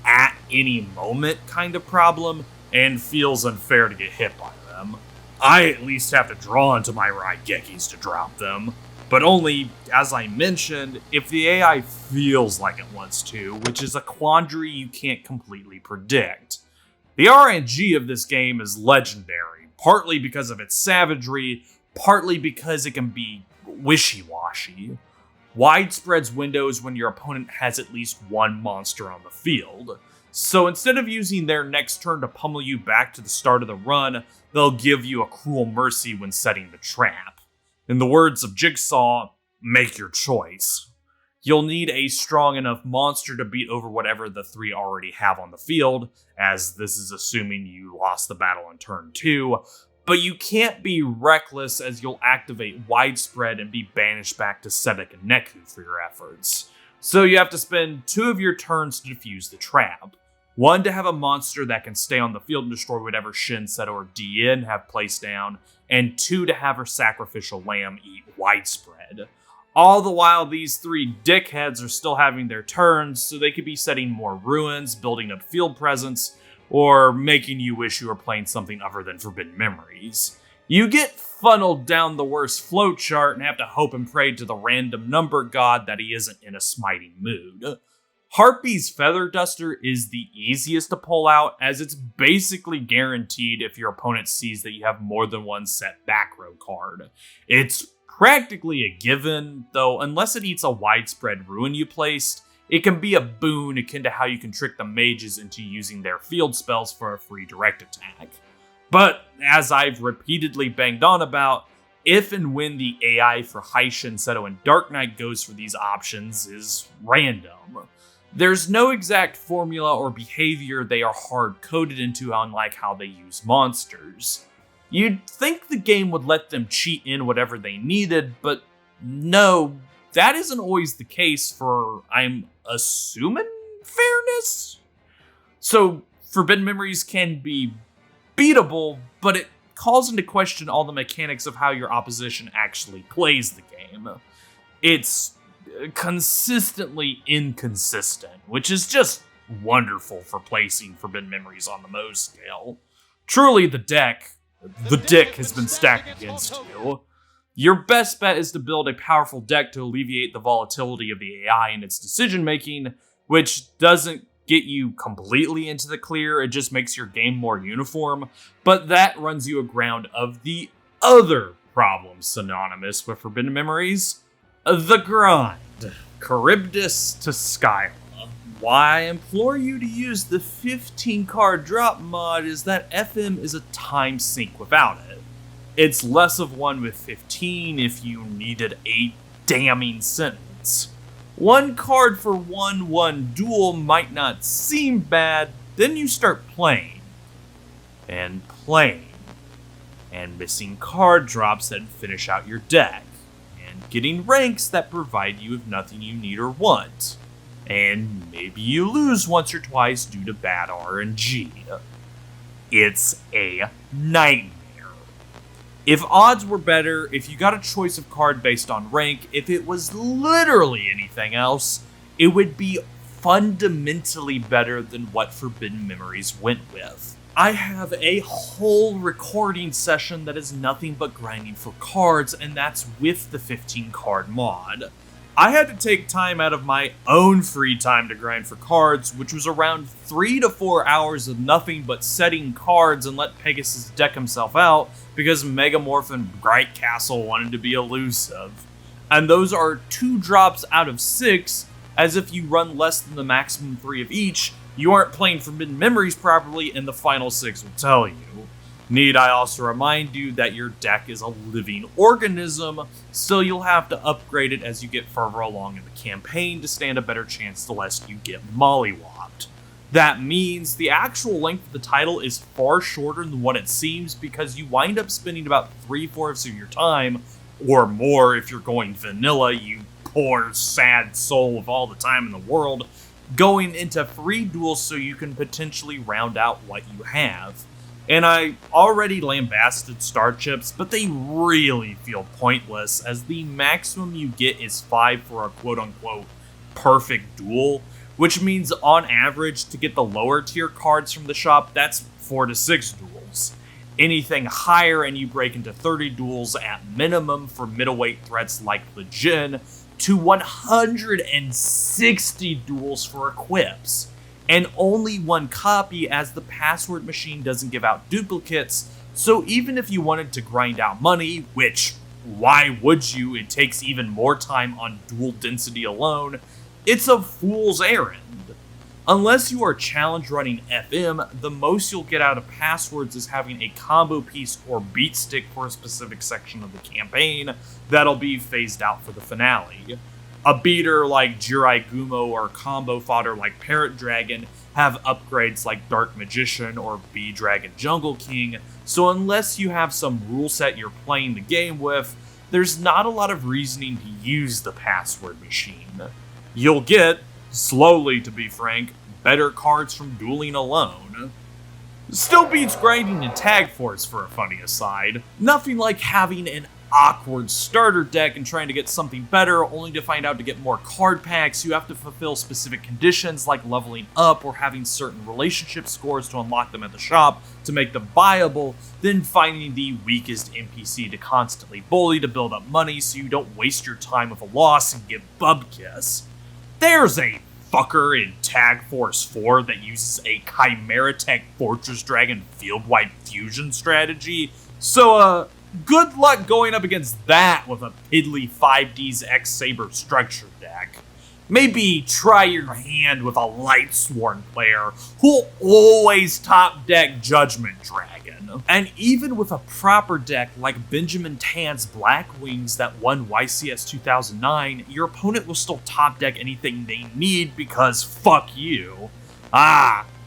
Speaker 1: at any moment kind of problem, and feels unfair to get hit by them. I at least have to draw into my Raigekis to drop them, but only, as I mentioned, if the AI feels like it wants to, which is a quandary you can't completely predict. The RNG of this game is legendary, partly because of its savagery, partly because it can be wishy-washy. Widespread's windows when your opponent has at least one monster on the field. So instead of using their next turn to pummel you back to the start of the run, they'll give you a cruel mercy when setting the trap. In the words of Jigsaw, make your choice. You'll need a strong enough monster to beat over whatever the 3 already have on the field, as this is assuming you lost the battle on turn 2, but you can't be reckless as you'll activate Widespread and be banished back to Sedek and Neku for your efforts. So you have to spend 2 of your turns to defuse the trap. 1 to have a monster that can stay on the field and destroy whatever Shin, Seto, or Dien have placed down, and 2 to have her sacrificial lamb eat Widespread. All the while these 3 dickheads are still having their turns, so they could be setting more ruins, building up field presence, or making you wish you were playing something other than Forbidden Memories. You get funneled down the worst flowchart and have to hope and pray to the random number god that he isn't in a smiting mood. Harpy's Feather Duster is the easiest to pull out, as it's basically guaranteed if your opponent sees that you have more than one set back row card. It's practically a given, though unless it eats a Widespread ruin you placed, it can be a boon akin to how you can trick the mages into using their field spells for a free direct attack. But, as I've repeatedly banged on about, if and when the AI for Haishin, Seto, and Dark Knight goes for these options is random. There's no exact formula or behavior they are hard-coded into, unlike how they use monsters. You'd think the game would let them cheat in whatever they needed, but no, that isn't always the case for, I'm assuming, fairness? So, Forbidden Memories can be beatable, but it calls into question all the mechanics of how your opposition actually plays the game. It's consistently inconsistent, which is just wonderful for placing Forbidden Memories on the Moe scale. Truly, the dick has been stacked against you. Your best bet is to build a powerful deck to alleviate the volatility of the AI and its decision-making, which doesn't get you completely into the clear, it just makes your game more uniform, but that runs you aground of the other problems synonymous with Forbidden Memories: the grind. Charybdis to Skyla. Why I implore you to use the 15 card drop mod is that FM is a time sink without it. It's less of one with 15 if you needed a damning sentence. 1 card for 1/1 duel might not seem bad, Then you start playing, and playing, and missing card drops that finish out your deck, and getting ranks that provide you with nothing you need or want. And maybe you lose once or twice due to bad RNG. It's a nightmare. If odds were better, if you got a choice of card based on rank, if it was literally anything else, it would be fundamentally better than what Forbidden Memories went with. I have a whole recording session that is nothing but grinding for cards, and that's with the 15 card mod. I had to take time out of my own free time to grind for cards, which was around 3 to 4 hours of nothing but setting cards and let Pegasus deck himself out because Megamorph and Bright Castle wanted to be elusive. And those are 2 drops out of 6, as if you run less than the maximum 3 of each, you aren't playing Forbidden Memories properly, and the final 6 will tell you. Need I also remind you that your deck is a living organism, so you'll have to upgrade it as you get further along in the campaign to stand a better chance to lest you get mollywopped. That means the actual length of the title is far shorter than what it seems because you wind up spending about 3/4 of your time, or more if you're going vanilla, you poor sad soul with all the time in the world, going into free duels so you can potentially round out what you have. And I already lambasted star chips, but they really feel pointless as the maximum you get is 5 for a quote-unquote perfect duel, which means on average to get the lower tier cards from the shop, that's 4 to 6 duels. Anything higher and you break into 30 duels at minimum for middleweight threats like the Jin, to 160 duels for equips. And only 1 copy as the password machine doesn't give out duplicates, so even if you wanted to grind out money, which why would you, it takes even more time on dual density alone, it's a fool's errand. Unless you are challenge running FM, the most you'll get out of passwords is having a combo piece or beat stick for a specific section of the campaign that'll be phased out for the finale. A beater like Jirai Gumo or combo fodder like Parrot Dragon have upgrades like Dark Magician or Bee Dragon Jungle King, so unless you have some rule set you're playing the game with, there's not a lot of reasoning to use the password machine. You'll get, slowly to be frank, better cards from dueling alone. Still beats grinding in Tag Force for a funny aside. Nothing like having an awkward starter deck and trying to get something better only to find out to get more card packs you have to fulfill specific conditions like leveling up or having certain relationship scores to unlock them at the shop to make them viable, then finding the weakest NPC to constantly bully to build up money so you don't waste your time with a loss and get bubkiss. There's a fucker in Tag Force 4 that uses a Chimera Tech Fortress Dragon field-wide fusion strategy, so good luck going up against that with a piddly 5D's X-Saber structure deck. Maybe try your hand with a Lightsworn player who'll always top deck Judgment Dragon. And even with a proper deck like Benjamin Tan's Black Wings that won YCS 2009, your opponent will still top deck anything they need because fuck you.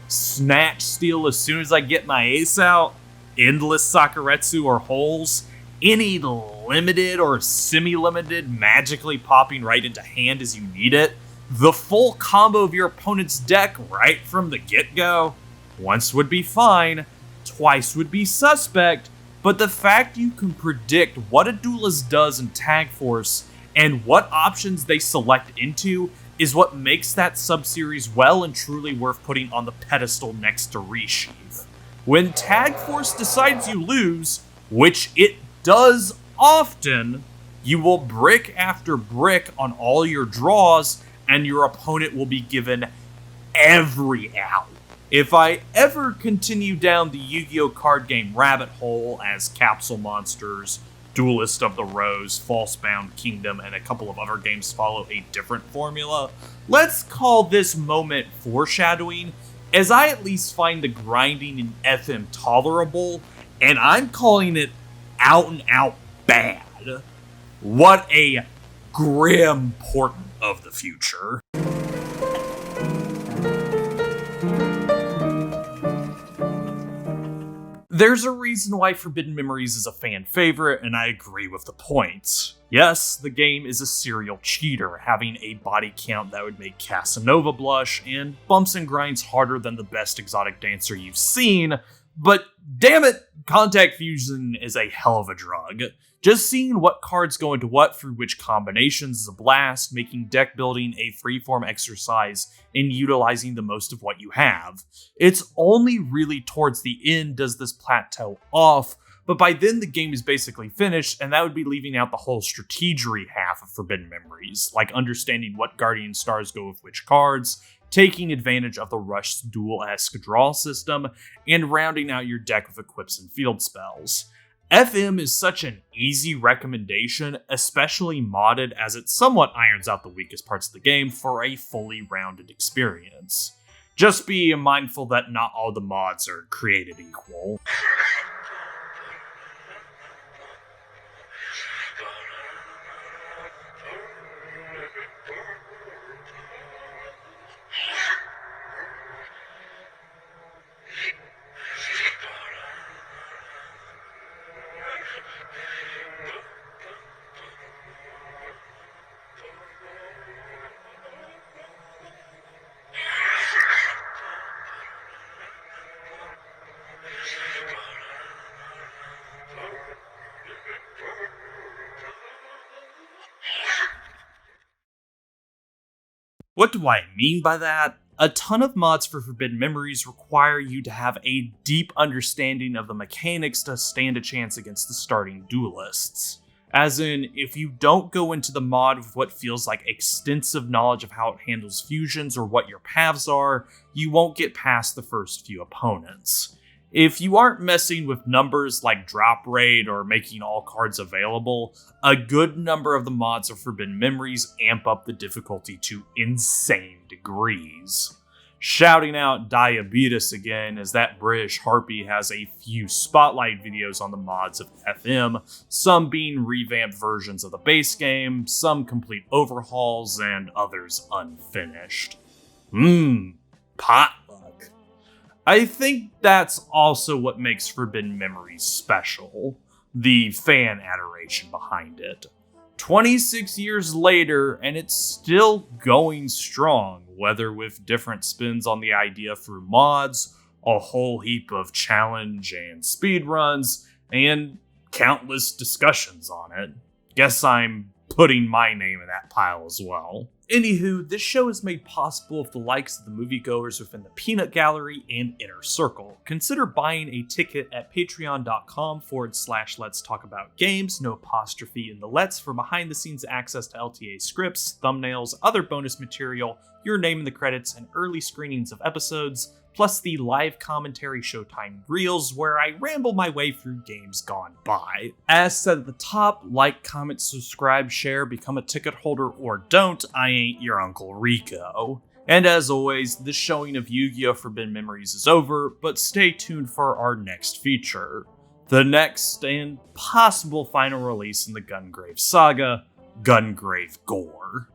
Speaker 1: Snatch Steal as soon as I get my ace out, Endless Sakuretsu or Holes, any limited or semi-limited magically popping right into hand as you need it, the full combo of your opponent's deck right from the get-go. Once would be fine, twice would be suspect, but the fact you can predict what a duelist does in Tag Force and what options they select into is what makes that subseries well and truly worth putting on the pedestal next to Resheath. When Tag Force decides you lose, which it does often, you will brick after brick on all your draws, and your opponent will be given every out. If I ever continue down the Yu-Gi-Oh! Card game rabbit hole as Capsule Monsters, Duelist of the Rose, Falsebound Kingdom, and a couple of other games follow a different formula, let's call this moment foreshadowing, as I at least find the grinding in FM tolerable, and I'm calling it out and out bad. What a grim portent of the future. There's a reason why Forbidden Memories is a fan favorite, and I agree with the points. Yes, the game is a serial cheater, having a body count that would make Casanova blush, and bumps and grinds harder than the best exotic dancer you've seen, but damn it, Contact Fusion is a hell of a drug. Just seeing what cards go into what through which combinations is a blast, making deck building a freeform exercise in utilizing the most of what you have. It's only really towards the end does this plateau off, but by then the game is basically finished, and that would be leaving out the whole strategery half of Forbidden Memories, like understanding what Guardian Stars go with which cards, taking advantage of the Rush Duel-esque draw system, and rounding out your deck with equips and field spells. FM is such an easy recommendation, especially modded, as it somewhat irons out the weakest parts of the game for a fully rounded experience. Just be mindful that not all the mods are created equal. What do I mean by that? A ton of mods for Forbidden Memories require you to have a deep understanding of the mechanics to stand a chance against the starting duelists. As in, if you don't go into the mod with what feels like extensive knowledge of how it handles fusions or what your paths are, you won't get past the first few opponents. If you aren't messing with numbers like drop rate or making all cards available, a good number of the mods of Forbidden Memories amp up the difficulty to insane degrees. Shouting out Diabetes again, as that British harpy has a few spotlight videos on the mods of FM, some being revamped versions of the base game, some complete overhauls, and others unfinished. Potluck. I think that's also what makes Forbidden Memories special, the fan adoration behind it. 26 years later, and it's still going strong, whether with different spins on the idea through mods, a whole heap of challenge and speedruns, and countless discussions on it. Guess I'm putting my name in that pile as well. Anywho, this show is made possible with the likes of the moviegoers within the Peanut Gallery and Inner Circle. Consider buying a ticket at patreon.com/Let's Talk About Games, no apostrophe in the Let's, for behind the scenes access to LTA scripts, thumbnails, other bonus material, your name in the credits, and early screenings of episodes, plus the live commentary Showtime Reels, where I ramble my way through games gone by. As said at the top, like, comment, subscribe, share, become a ticket holder, or don't, I ain't your Uncle Rico. And as always, this showing of Yu-Gi-Oh! Forbidden Memories is over, but stay tuned for our next feature. The next and possible final release in the Gungrave saga, Gungrave Gore.